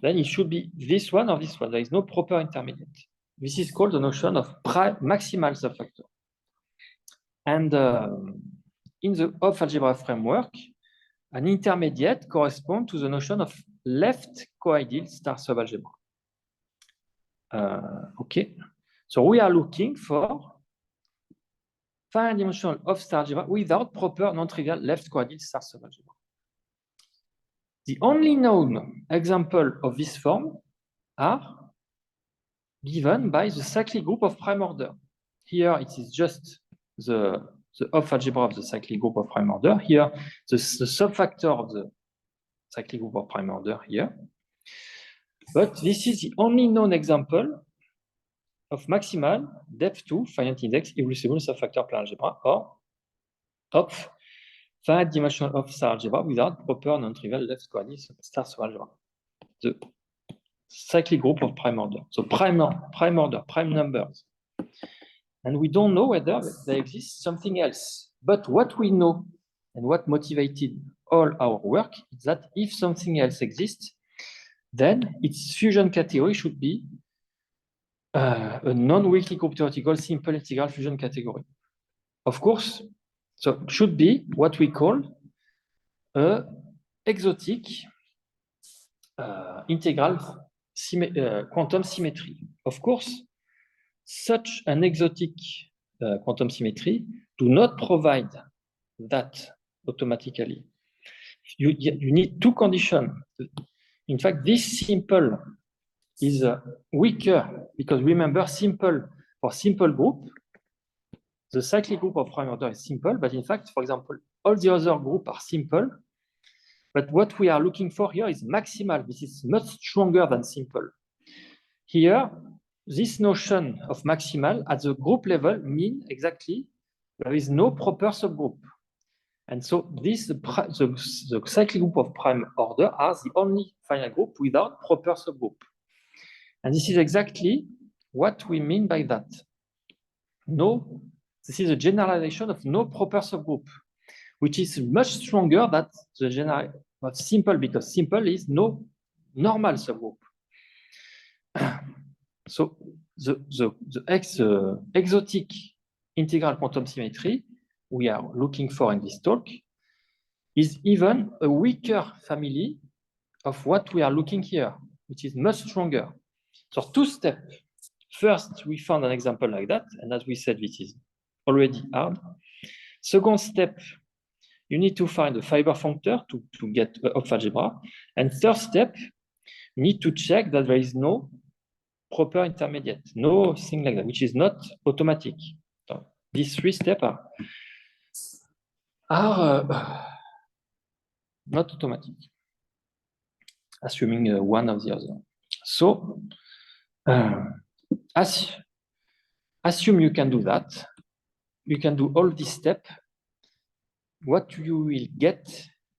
then it should be this one or this one. There is no proper intermediate. This is called the notion of maximal subfactor. And in the Hopf algebra framework, an intermediate corresponds to the notion of left co-ideal star subalgebra. Okay, so we are looking for finite dimensional of star algebra without proper non-trivial left co-ideal star subalgebra. The only known example of this form are given by the cyclic group of prime order. Here it is just the off algebra of the cyclic group of prime order. Here the subfactor of the cyclic group of prime order here. But this is the only known example of maximal depth 2 finite index irreducible subfactor plane algebra or of finite dimensional of star algebra without proper non-trivial left coordinate star subalgebra. The cyclic group of prime order. So prime order, prime numbers. And we don't know whether there exists something else. But what we know and what motivated all our work is that if something else exists, then its fusion category should be a non-weakly group theoretical simple integral fusion category. Of course, so it should be what we call a exotic integral quantum symmetry. Of course, such an exotic quantum symmetry do not provide that automatically. You need two conditions. In fact, this simple is weaker because remember, for simple group, the cyclic group of prime order is simple, but in fact, for example, all the other groups are simple. But what we are looking for here is maximal. This is much stronger than simple. Here, this notion of maximal at the group level means exactly there is no proper subgroup. And so this the cyclic group of prime order are the only finite group without proper subgroup. And this is exactly what we mean by that. No, this is a generalization of no proper subgroup, which is much stronger than the general of simple, because simple is no normal subgroup. So the exotic integral quantum symmetry we are looking for in this talk is even a weaker family of what we are looking here, which is much stronger. So two steps. First, we found an example like that, and as we said, this is already hard. Second step, you need to find a fiber functor to get off algebra. And third step, you need to check that there is no proper intermediate, no thing like that, which is not automatic. So these three steps are not automatic, assuming one of the other. So assume you can do that. You can do all these steps. What you will get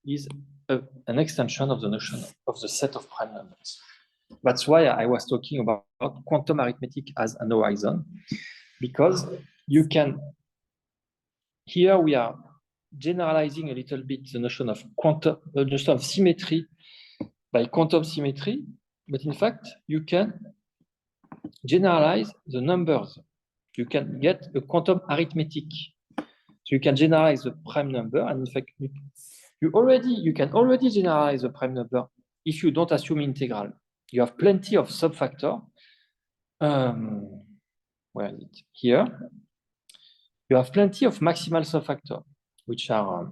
is an extension of the notion of the set of prime numbers. That's why I was talking about quantum arithmetic as an horizon, because you can, here we are generalizing a little bit the notion of the notion of symmetry by quantum symmetry, but in fact, you can generalize the numbers. You can get a quantum arithmetic. So you can generalize the prime number, and in fact, you can already generalize the prime number if you don't assume integral. You have plenty of subfactor. Where is it? Here. You have plenty of maximal subfactor, which are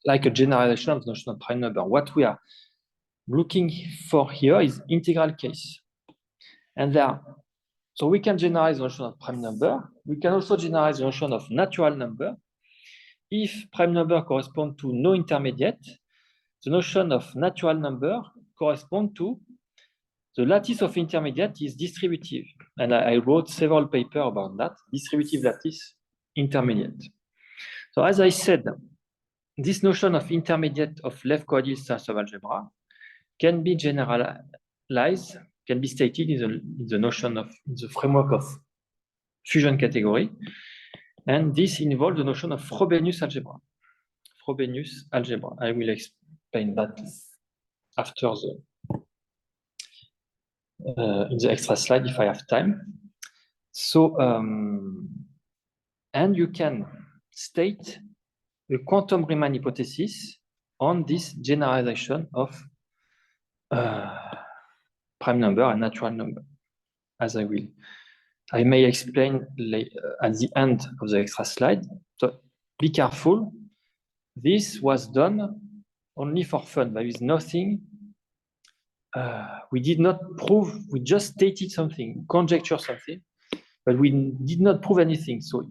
like a generalization of the notion of prime number. What we are looking for here is integral case. And there, so we can generalize the notion of prime number. We can also generalize the notion of natural number. If prime number correspond to no intermediate, the notion of natural number corresponds to the lattice of intermediate is distributive. And I wrote several papers about that, distributive lattice intermediate. So as I said, this notion of intermediate of left coordinate star subalgebra can be generalized, can be stated in the notion of, in the framework of fusion category. And this involves the notion of Frobenius algebra. Frobenius algebra. I will explain that after the in the extra slide if I have time. So, and you can state a quantum Riemann hypothesis on this generalization of prime number and natural number, as I will. I may explain at the end of the extra slide. So be careful. This was done only for fun. There is nothing. We did not prove. We just stated something, conjecture something, but we did not prove anything. So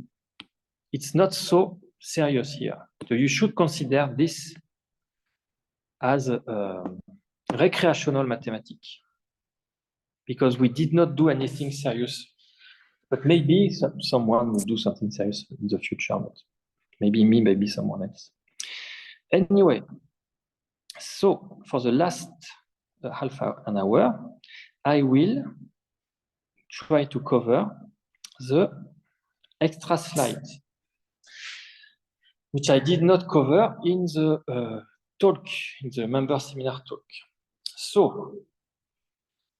it's not so serious here. So you should consider this as recreational mathematics, because we did not do anything serious. But maybe someone will do something serious in the future, but maybe me, maybe someone else. Anyway, so for the last half an hour, I will try to cover the extra slides, which I did not cover in the talk, in the member seminar talk. So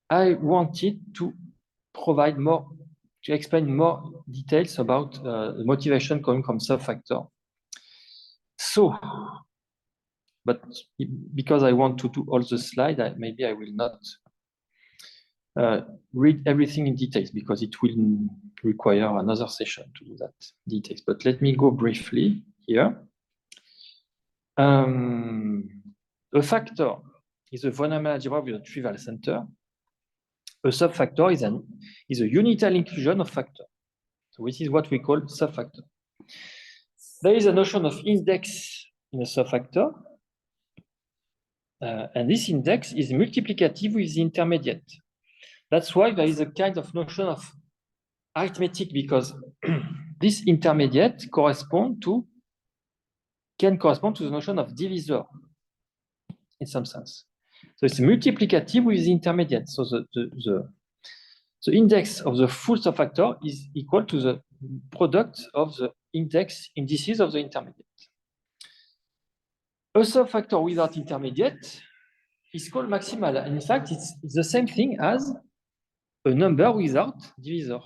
I wanted to provide more, to explain more details about the motivation coming from subfactor. So, but because I want to do all the slides, maybe I will not read everything in details, because it will require another session to do that details. But let me go briefly here. A factor is a von Neumann algebra with a trivial center. A subfactor is a unitary inclusion of factor. So this is what we call subfactor. There is a notion of index in a subfactor, and this index is multiplicative with the intermediate. That's why there is a kind of notion of arithmetic, because this intermediate can correspond to the notion of divisor in some sense. So it's multiplicative with the intermediate. So the index of the full subfactor is equal to the product of the indices of the intermediate. A subfactor without intermediate is called maximal. And in fact, it's the same thing as a number without divisor,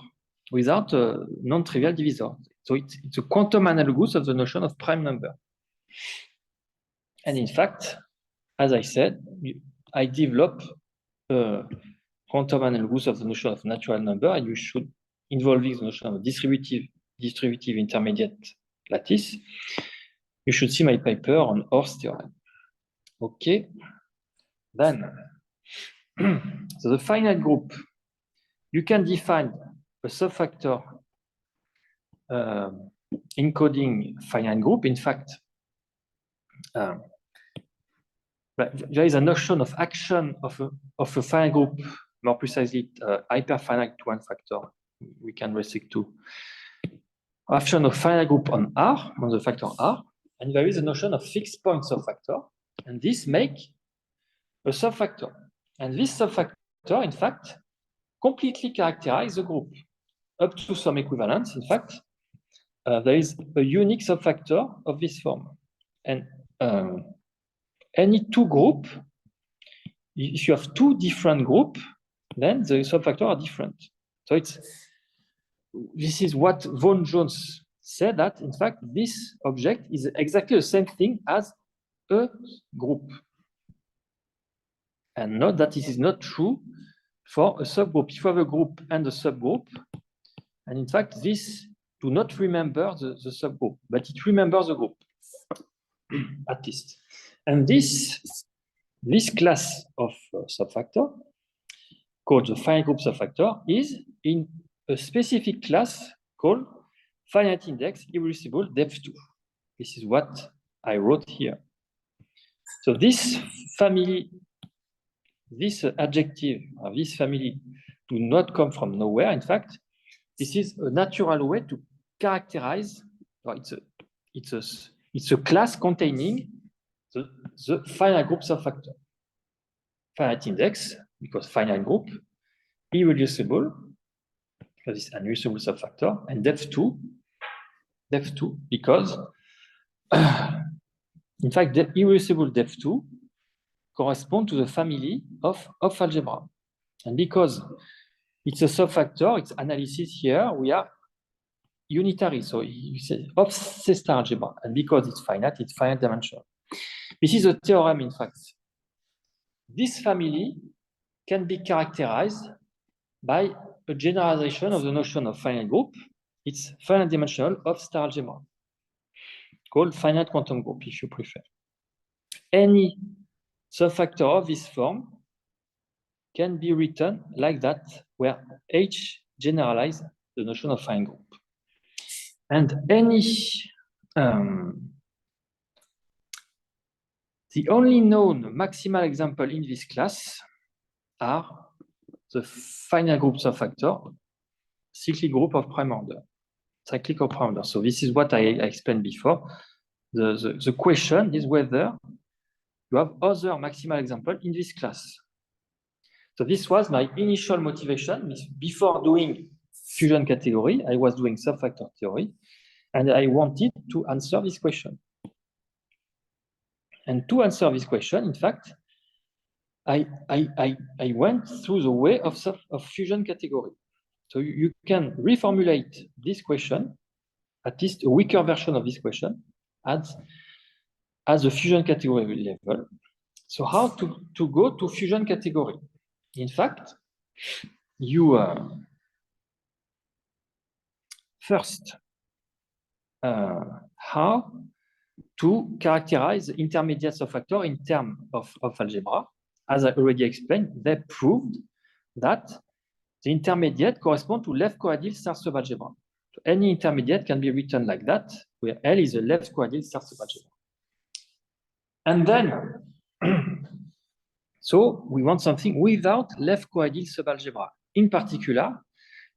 without a non-trivial divisor. So it's a quantum analogous of the notion of prime number. And in fact, as I said, I develop a quantum analogous of the notion of natural number, and you should involve the notion of distributive intermediate lattice. You should see my paper on Horst's theorem. Okay, then, so the finite group, you can define a subfactor encoding finite group. In fact, there is a notion of action of a finite group, more precisely hyperfinite one factor. We can restrict to action of finite group on R, on the factor R, and there is a notion of fixed point subfactor, and this makes a subfactor. And this subfactor, in fact, completely characterizes the group up to some equivalence. In fact, there is a unique subfactor of this form. And any two groups, if you have two different groups, then the subfactors are different. So this is what Vaughan Jones said, that in fact this object is exactly the same thing as a group. And note that this is not true for a subgroup. If you have a group and a subgroup, and in fact this do not remember the subgroup, but it remembers the group, at least. And this class of subfactor, called the finite group subfactor, is in a specific class called finite index irreducible depth 2. This is what I wrote here. So this family, this adjective, this family, do not come from nowhere. In fact, this is a natural way to characterize, or it's a class containing the finite group subfactor. Finite index, because finite group, irreducible, because it's an irreducible subfactor, and depth 2, because in fact, the irreducible depth 2 correspond to the family of algebra. And because it's a subfactor, its analysis here, we are unitary. So you say of C-star algebra. And because it's finite dimensional. This is a theorem, in fact. This family can be characterized by a generalization of the notion of finite group. It's finite dimensional of star algebra, called finite quantum group, if you prefer. Any subfactor of this form can be written like that, where H generalizes the notion of finite group. And any the only known maximal example in this class are the finite group subfactor, cyclic group of prime order. Cyclic of prime order. So this is what I explained before. The question is whether you have other maximal example in this class. So this was my initial motivation. Before doing fusion category, I was doing subfactor theory, and I wanted to answer this question. And to answer this question, in fact, I went through the way of fusion category. So you can reformulate this question, at least a weaker version of this question, as a fusion category level. So how to go to fusion category? In fact, you first, how to characterize the intermediate subfactor in terms of algebra. As I already explained, they proved that the intermediate correspond to left coadil star subalgebra. So any intermediate can be written like that, where L is a left coadil star subalgebra. And then, so we want something without left coadil subalgebra. In particular,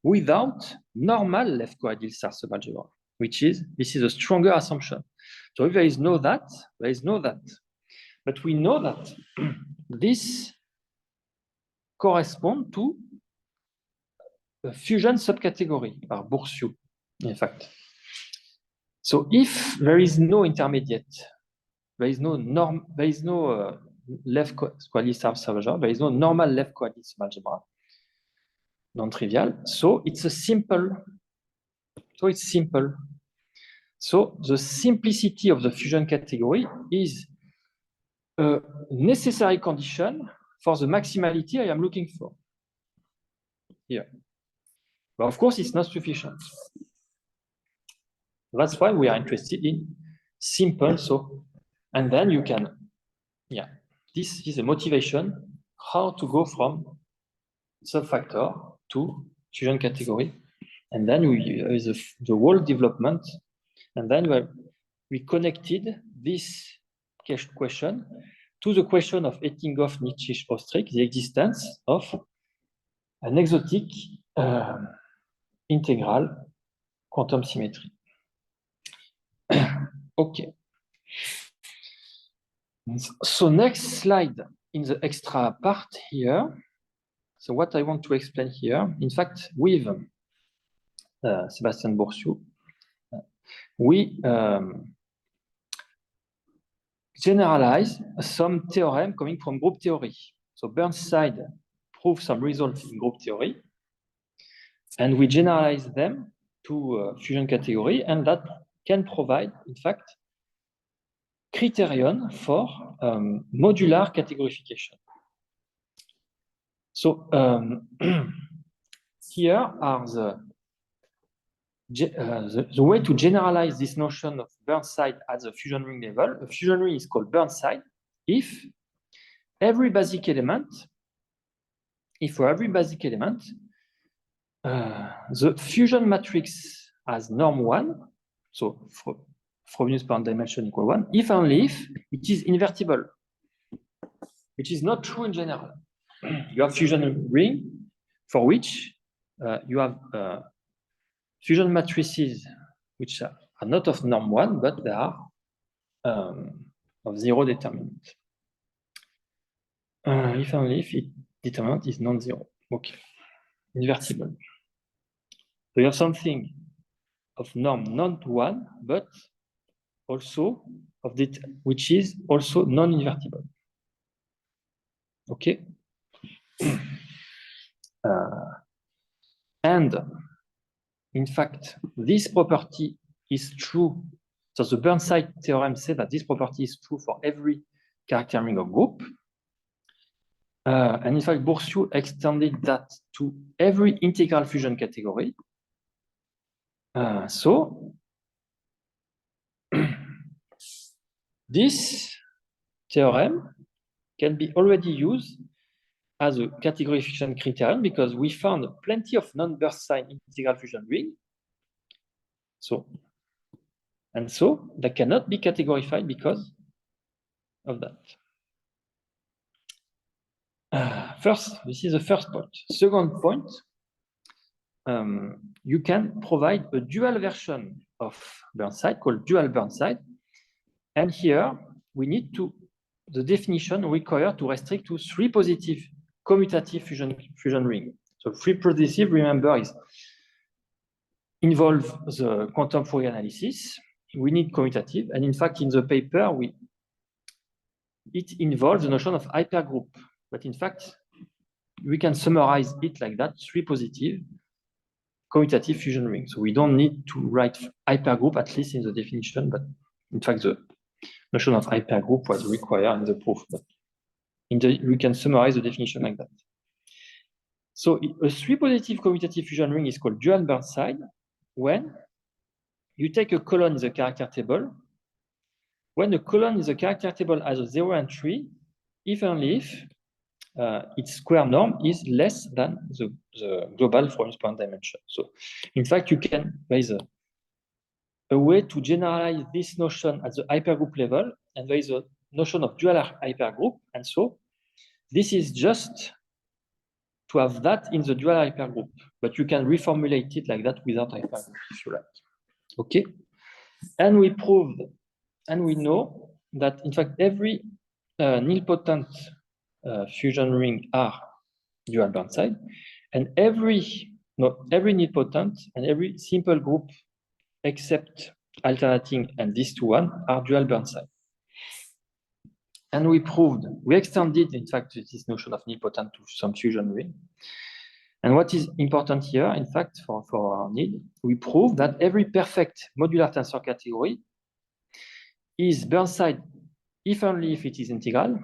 without normal left coadil star subalgebra, this is a stronger assumption. So if there is no that, there is no that. But we know that this corresponds to a fusion subcategory by Boursiou, in fact. So if there is no intermediate, there is no left coadil star subalgebra, there is no normal left coadil subalgebra, non-trivial. So it's a simple. So it's simple. So the simplicity of the fusion category is a necessary condition for the maximality I am looking for here. But of course, it's not sufficient. That's why we are interested in simple. So, and then you can, this is a motivation how to go from subfactor to fusion category. And then there is the whole development. And then we connected this question to the question of Etinghoff, Nietzsche, Ostrich, the existence of an exotic integral quantum symmetry. Okay. So next slide in the extra part here. So what I want to explain here, in fact, with Sébastien Boursiou, we generalize some theorem coming from group theory. So Burnside proved some results in group theory, and we generalize them to fusion category, and that can provide, in fact, criterion for modular categorification. So here are the way to generalize this notion of Burnside at the fusion ring level. A fusion ring is called Burnside if every basic element, for every basic element, the fusion matrix has norm 1, so Frobenius per dimension equal 1, if only if it is invertible, which is not true in general. You have fusion ring for which you have fusion matrices which are not of norm 1, but they are of 0 determinant. If only if it determinant is non-zero. Okay. Invertible. So you have something of norm non-1, but also of which is also non-invertible. Okay. And in fact, this property is true So the Burnside theorem says that this property is true for every character ring of group. And in fact, Boursiou extended that to every integral fusion category. So this theorem can be already used as a category fusion criterion because we found plenty of non-Burnside integral fusion ring. So that cannot be categorified because of that. First, this is the first point. Second point, you can provide a dual version of Burnside called dual Burnside. And here we need the definition required to restrict to 3 positive commutative fusion ring. So 3 positive, remember, involve the quantum Fourier analysis. We need commutative. And in fact, in the paper, it involves the notion of hypergroup. But in fact, we can summarize it like that, 3 positive commutative fusion rings. So we don't need to write hypergroup, at least in the definition, but in fact, the notion of hypergroup was required in the proof. But we can summarize the definition like that. So a 3 positive commutative fusion ring is called dual Burnside when you take a column in the character table. When the column in the character table has a 0 and 3, if only if its square norm is less than the global Frobenius-Poisson dimension. So, in fact, there is a way to generalize this notion at the hypergroup level, and there is a notion of dual hypergroup, and so this is just to have that in the dual hypergroup, but you can reformulate it like that without hypergroup if you like. Okay, and we proved, and we know that in fact every nilpotent fusion ring are dual Burnside, and every nilpotent and every simple group except alternating and these 2 one are dual Burnside. And we extended, in fact, this notion of nilpotent to some fusion ring. And what is important here, in fact, for our need, we prove that every perfect modular tensor category is Burnside if only if it is integral,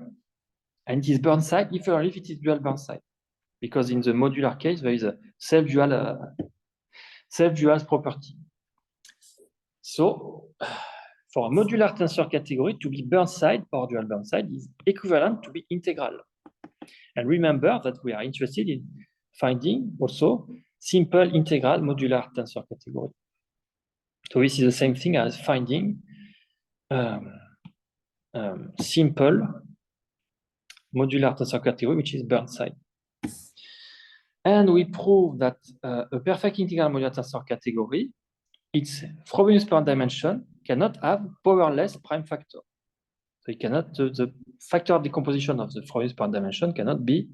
and it is Burnside if only if it is dual Burnside. Because in the modular case, there is a self-dual property. So, for a modular tensor category, to be Burnside or dual Burnside is equivalent to be integral. And remember that we are interested in finding also simple integral modular tensor category. So this is the same thing as finding simple modular tensor category, which is Burnside. And we prove that a perfect integral modular tensor category, its Frobenius-Poisson dimension cannot have powerless prime factor. So it cannot, the factor decomposition of the Frobenius-Poisson dimension cannot be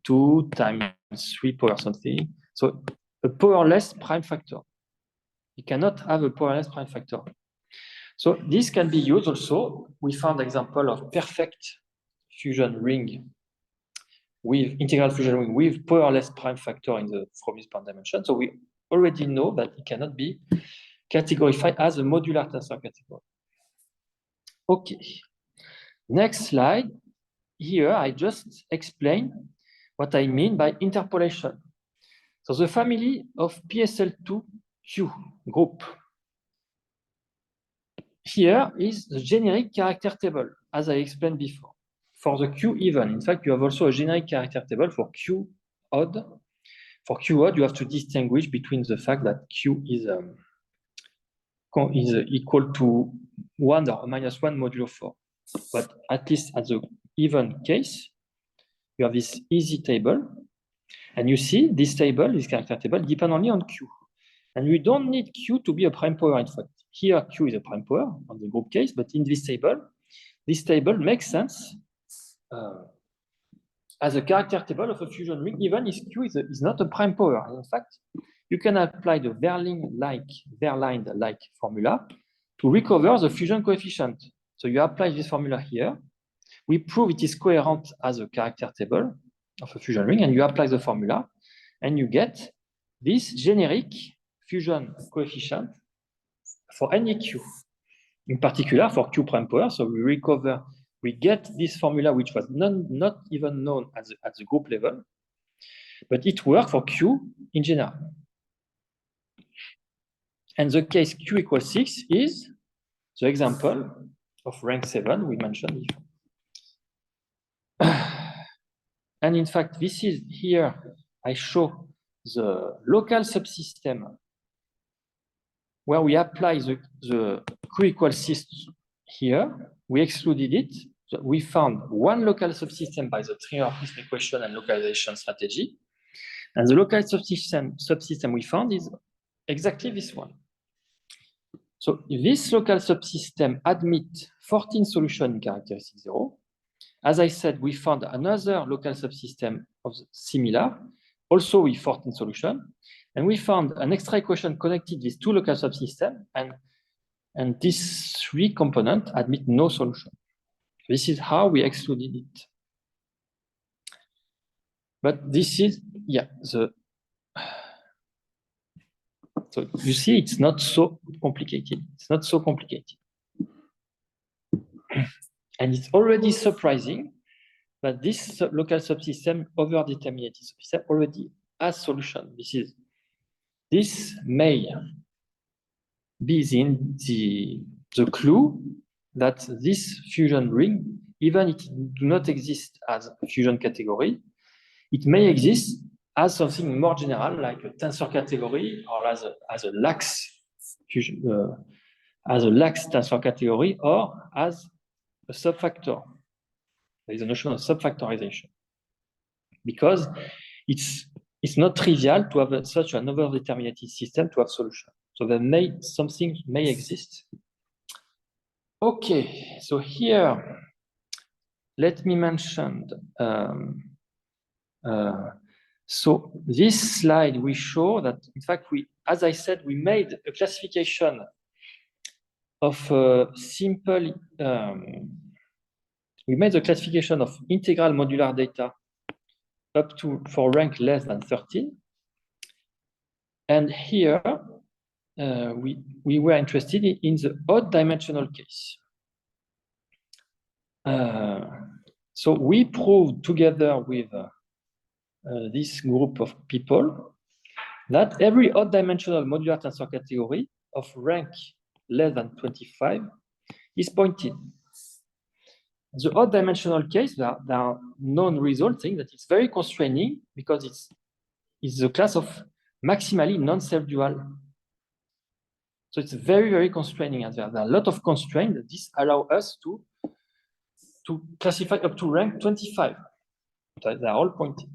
2 times 3 power something. So a powerless prime factor. You cannot have a powerless prime factor. So this can be used also. We found example of perfect fusion ring with integral fusion ring with powerless prime factor in the Frobenius-Poisson dimension. So we already know that it cannot be categorified as a modular tensor category. Okay. Next slide. Here I just explain what I mean by interpolation. So the family of PSL2Q group. Here is the generic character table, as I explained before. For the Q even, in fact, you have also a generic character table for Q odd. For Q odd, you have to distinguish between the fact that Q is equal to 1 or -1 modulo 4. But at least at the even case, you have this easy table. And you see this table, this character table, depend only on Q. And we don't need Q to be a prime power, in fact. Here, Q is a prime power on the group case, but in this table makes sense as a character table of a fusion ring, even if Q is not a prime power. And in fact, you can apply the Verline-like formula to recover the fusion coefficient. So you apply this formula here. We prove it is coherent as a character table of a fusion ring, and you apply the formula, and you get this generic fusion coefficient for any Q. in particular for Q prime power. So we get this formula which was not even known at the group level, but it worked for Q in general. And the case Q equals 6 is the example of rank 7 we mentioned before. And in fact, this is here, I show the local subsystem where we apply the Q equals 6 here. We excluded it. So we found one local subsystem by the Trier-Prism equation and localization strategy. And the local subsystem we found is exactly this one. So this local subsystem admits 14 solutions in characteristic 0. As I said, we found another local subsystem of similar, also with 14 solutions. And we found an extra equation connected with two local subsystems, and these three components admit no solution. This is how we excluded it. But this is, yeah, so you see, it's not so complicated. It's not so complicated. And it's already surprising that this local subsystem, over-determinated subsystem, already has solution. This may be the clue that this fusion ring, even if it do not exist as a fusion category, it may exist as something more general, like a tensor category, or as a lax fusion, as a lax tensor category, or as a subfactor. There is a notion of subfactorization, because it's not trivial to have such an over-determinated system to have solution. So something may exist. Okay, so here, let me mention. So this slide, we show that, in fact, as I said, we made a classification of simple. We made the classification of integral modular data up to for rank less than 13. And here, we were interested in the odd dimensional case. So we proved together with this group of people that every odd dimensional modular tensor category of rank less than 25 is pointed. The odd dimensional case, there are known results saying that it's very constraining because it's the class of maximally non-self-dual. So it's very, very constraining, and there are a lot of constraints that this allow us to classify up to rank 25. So they're all pointed.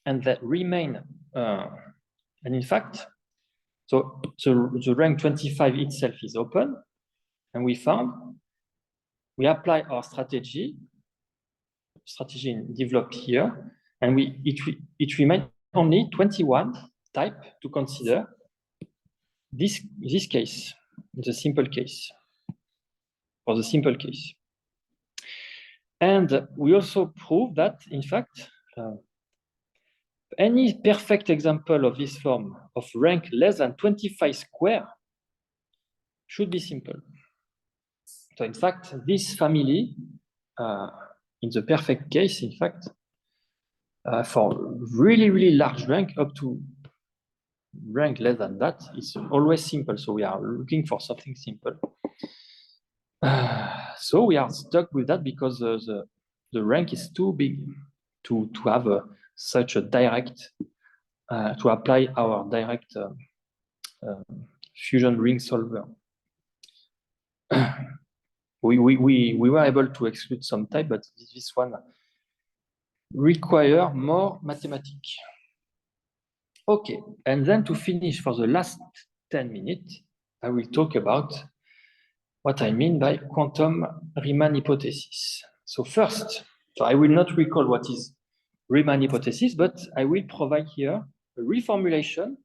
And that remain, and in fact, so the rank 25 itself is open, and we we apply our strategy developed here, and it remains only 21 type to consider this case, the simple case, for the simple case. And we also prove that, in fact, any perfect example of this form of rank less than 25 square should be simple. So in fact, this family, in the perfect case, in fact, for really, really large rank up to rank less than that, it's always simple. So we are looking for something simple. So we are stuck with that because the rank is too big to have such a direct, to apply our direct fusion ring solver. We were able to exclude some type, but this one require more mathematics. Okay, and then to finish for the last 10 minutes, I will talk about what I mean by quantum Riemann hypothesis. So first, so I will not recall what is Riemann hypothesis, but I will provide here a reformulation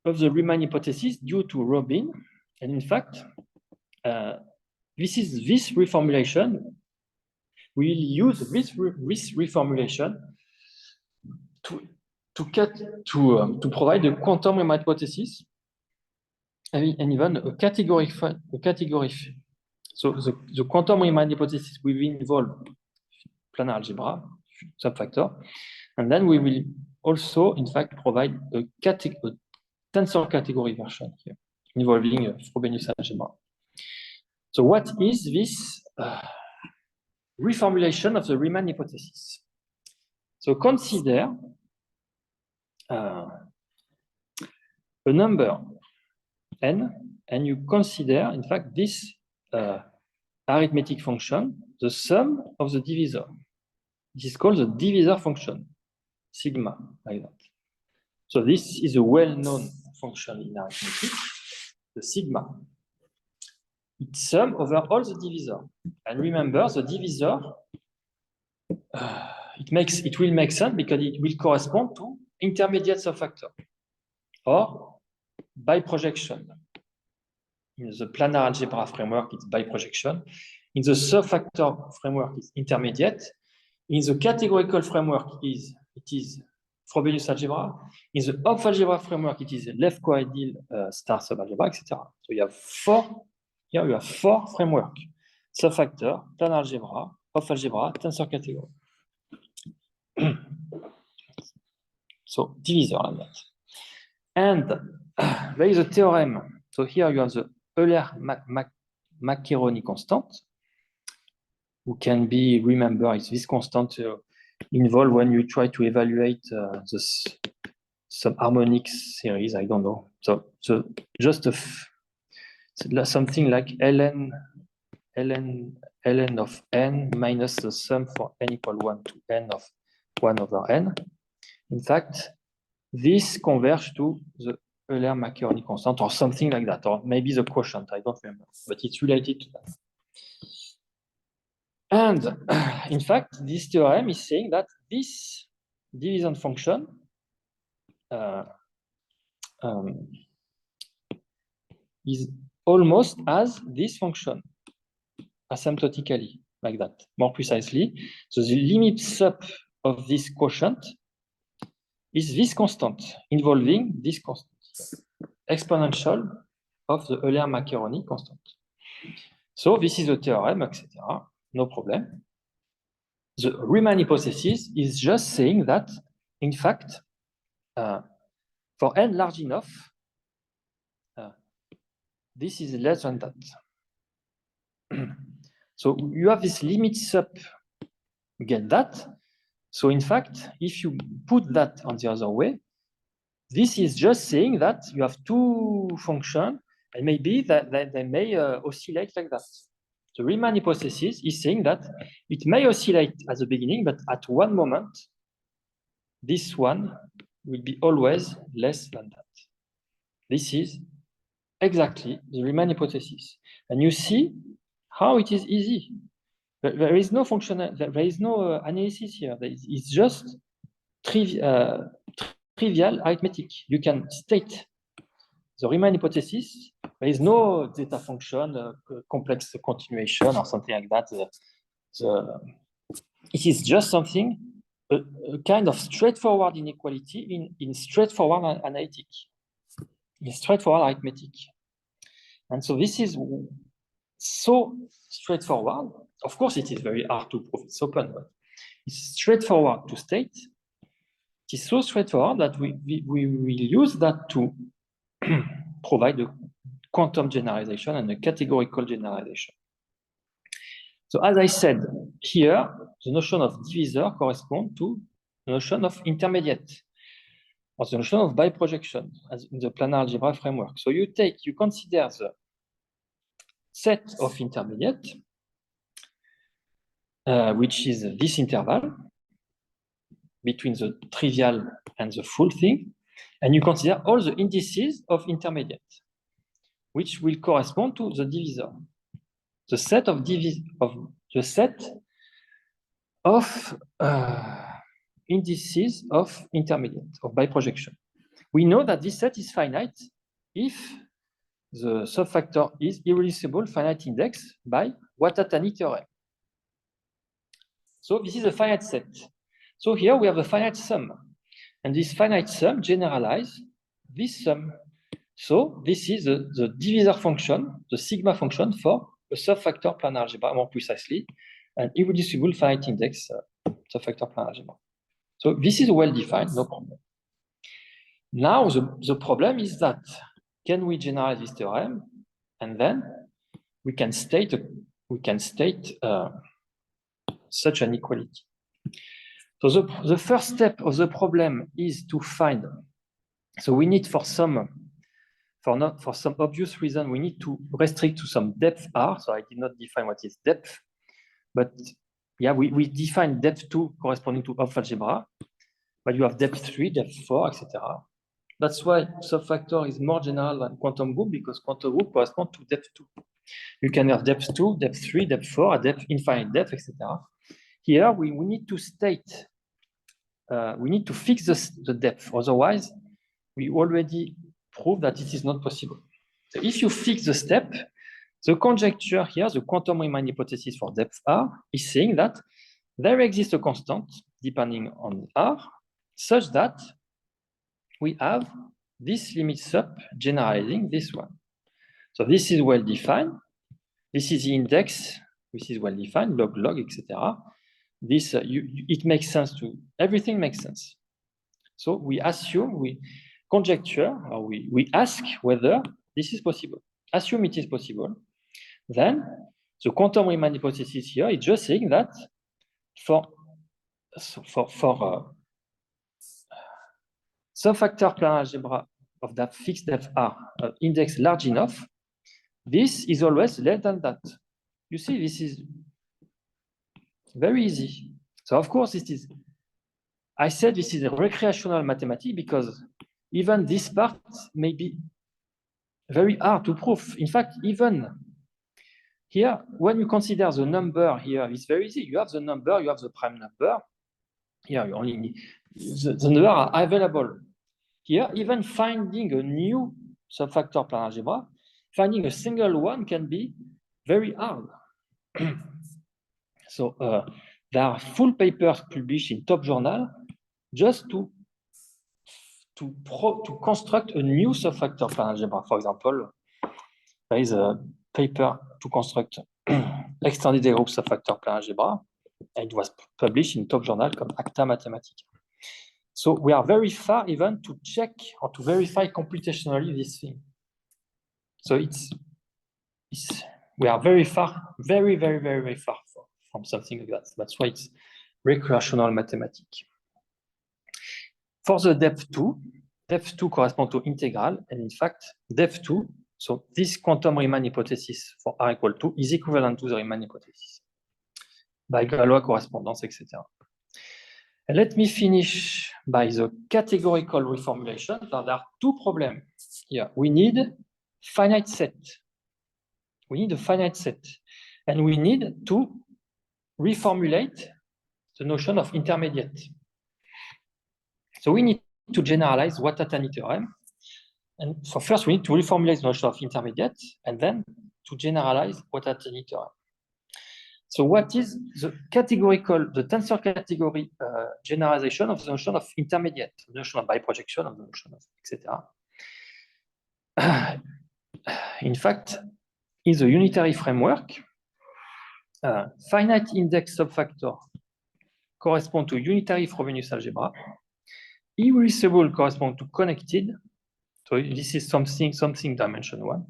of the Riemann hypothesis due to Robin. And in fact, this reformulation. We will use this reformulation to provide a quantum Riemann hypothesis and even a category. So the quantum Riemann hypothesis will involve planar algebra, subfactor, and then we will also, in fact, provide a tensor category version here involving Frobenius algebra. So what is this reformulation of the Riemann hypothesis? So consider a number n, and you consider, in fact, this arithmetic function, the sum of the divisor. This is called the divisor function, sigma, like that. So this is a well-known function in arithmetic, the sigma. It's sum over all the divisor. And remember, the divisor, it will make sense because it will correspond to intermediate subfactor or by projection. In the planar algebra framework, it's by projection. In the subfactor framework, it's intermediate. In the categorical framework, it is Frobenius algebra. In the Hopf algebra framework, it is left coideal star subalgebra, etc. So you have four frameworks: subfactor, planar algebra, Hopf algebra, tensor category. So divisor like that. And there is a theorem. So here you have the Euler-Maccheroni constant, who can be, remember, it's this constant involved when you try to evaluate some harmonic series, I don't know. So just something like ln of n minus the sum for n equal 1 to n of 1 over n. In fact, this converges to the Euler-Maccheroni constant or something like that, or maybe the quotient, I don't remember, but it's related to that. And in fact, this theorem is saying that this division function is almost as this function, asymptotically, like that. More precisely, so the limit sub of this quotient is this constant, involving this constant, exponential of the Euler-Maccheroni constant. So this is a theorem, etc. No problem. The Riemann hypothesis is just saying that, in fact, for n large enough, this is less than that. So you have this limit sub, you get that. So in fact, if you put that on the other way, this is just saying that you have two functions, and maybe that they may oscillate like that. The Riemann hypothesis is saying that it may oscillate at the beginning, but at one moment, this one will be always less than that. This is exactly the Riemann hypothesis. And you see how it is easy. There is no functional, there is no analysis here. It's just trivial arithmetic. You can state the Riemann hypothesis. There is no zeta function, complex continuation, or something like that. It is just something, a kind of straightforward inequality in straightforward analytic, in straightforward arithmetic. And so this is so straightforward. Of course, it is very hard to prove. It's open, but it's straightforward to state. It is so straightforward that we will use that to provide a quantum generalization and a categorical generalization. So as I said, here, the notion of divisor corresponds to the notion of intermediate, or the notion of biprojection, as in the planar algebra framework. So you consider the set of intermediate, which is this interval between the trivial and the full thing, and you consider all the indices of intermediate, which will correspond to the divisor, the set of indices of intermediate, of biprojection. We know that this set is finite if the subfactor is irreducible finite index by Watatani theorem. So this is a finite set. So here we have a finite sum, and this finite sum generalizes this sum. So this is the divisor function, the sigma function for a subfactor planar algebra, more precisely, an irreducible finite index subfactor planar algebra. So this is well defined, no problem. Now the problem is that can we generalize this theorem, and then we can state such an equality. So the first step of the problem is to find. So we need for some obvious reason, we need to restrict to some depth R. So I did not define what is depth, but yeah, we define depth 2 corresponding to Hopf algebra, but you have depth 3, depth 4, etc. That's why subfactor is more general than quantum group, because quantum group corresponds to depth 2. You can have depth 2, depth 3, depth 4, depth, infinite depth, etc. Here we need to state, we need to fix the depth. Otherwise, we already proved that it is not possible. So if you fix the step, the conjecture here, the quantum Riemann hypothesis for depth R, is saying that there exists a constant depending on R, such that we have this limit sub generalizing this one. So this is well defined. This is the index. This is well defined, log, etc. This it makes sense to everything makes sense. So we assume, we conjecture, or we ask whether this is possible. Assume it is possible. Then the quantum Riemann hypothesis here is just saying that for subfactor planar algebra of that fixed depth R index large enough, this is always less than that. You see, this is very easy. So of course, I said this is a recreational mathematics because even this part may be very hard to prove. In fact, even here, when you consider the number here, it's very easy. You have the number, you have the prime number. Here, you only need the number are available. Here, even finding a new subfactor planar algebra, finding a single one can be very hard. So there are full papers published in top journal just to construct a new subfactor planar algebra. For example, there is a paper to construct extended group subfactor planar algebra, and it was published in top journal comme Acta Mathematica. So we are very far even to check or to verify computationally this thing. So we are very far, very, very, very, very far from something like that. That's why it's recreational mathematics. For the depth 2 corresponds to integral, and in fact, depth 2, so this quantum Riemann hypothesis for R equal to is equivalent to the Riemann hypothesis by Galois correspondence, etc. And let me finish by the categorical reformulation. There are two problems here. We need finite set. We need a finite set, and we need to reformulate the notion of intermediate. So we need to generalize Watatani theorem. And so first we need to reformulate the notion of intermediate, and then to generalize Watatani theorem. So what is the tensor category generalization of the notion of intermediate, the notion of biprojection, of the notion of etc. In fact, in the unitary framework, finite index subfactor correspond to unitary Frobenius algebra. Irreducible correspond to connected. So this is something dimension 1.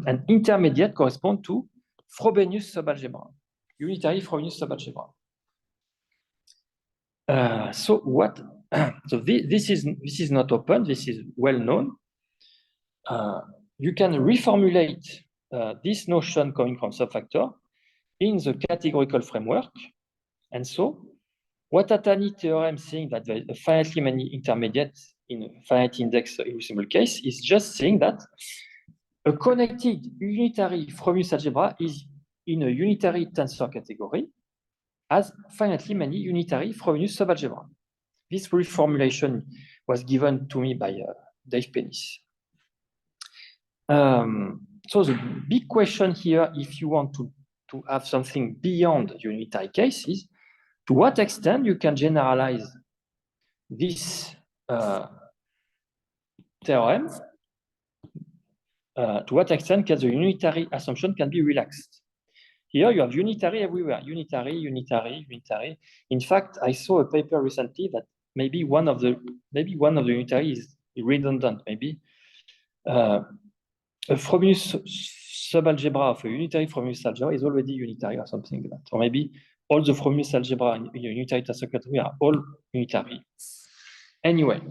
And intermediate correspond to Frobenius subalgebra, unitary Frobenius subalgebra. So what? So this is not open. This is well known. You can reformulate this notion coming from subfactor in the categorical framework, and so Watatani theorem saying that there is a finitely many intermediates in a finite index irreducible case is just saying that a connected unitary Frobenius algebra is in a unitary tensor category as finitely many unitary Frobenius subalgebra. This reformulation was given to me by Dave Pennis. So the big question here, if you want to have something beyond the unitary case, is to what extent you can generalize this theorem to what extent can the unitary assumption can be relaxed? Here you have unitary everywhere, unitary, unitary, unitary. In fact, I saw a paper recently that maybe one of the unitary is redundant. Maybe a Frobenius subalgebra of a unitary Frobenius algebra is already unitary or something like that. Or maybe all the Frobenius algebra in a unitary tensor category are all unitary. Anyway,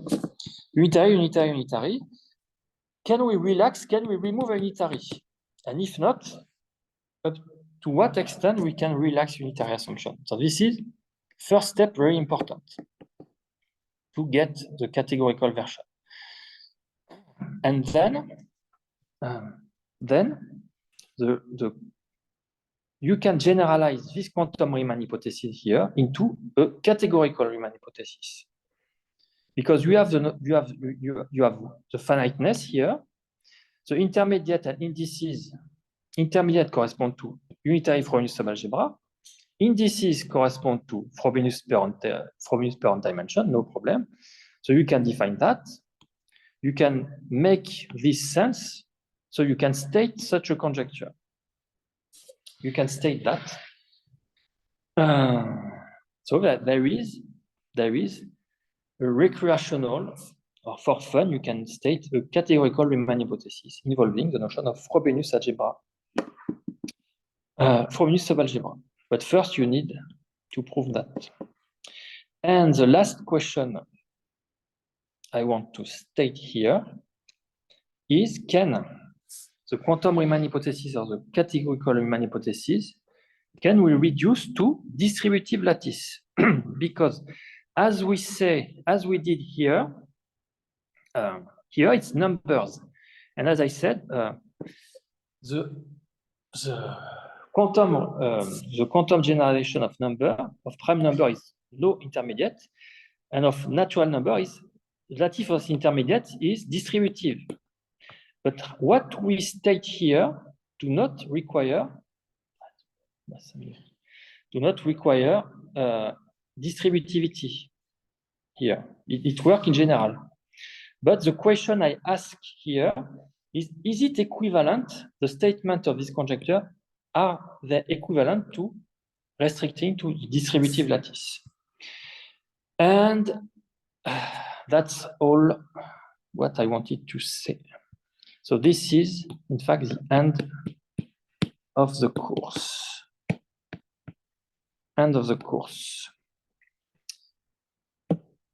unitary, unitary, unitary. Can we relax? Can we remove a unitary? And if not, to what extent we can relax unitary assumption? So this is first step, very important to get the categorical version. And then you can generalize this quantum Riemann hypothesis here into a categorical Riemann hypothesis, because you have the finiteness here. The intermediate and indices. Intermediate correspond to unitary Frobenius subalgebra. Indices correspond to Frobenius per dimension, no problem. So you can define that. You can make this sense. So you can state such a conjecture. You can state that. So that there is a recreational, or for fun, you can state a categorical Riemann hypothesis involving the notion of Frobenius algebra. Frobenius subalgebra. But first you need to prove that. And the last question I want to state here is, can the quantum Riemann hypothesis or the categorical Riemann hypothesis, can we reduce to distributive lattice? Because as we did here, here it's numbers. And as I said, the quantum generalization of prime number is no intermediate, and of natural number is lattice of intermediate is distributive. But what we state here do not require distributivity here. It works in general. But the question I ask here is it equivalent, the statement of this conjecture, are they equivalent to restricting to distributive lattice? And that's all what I wanted to say. So this is, in fact, the end of the course. End of the course.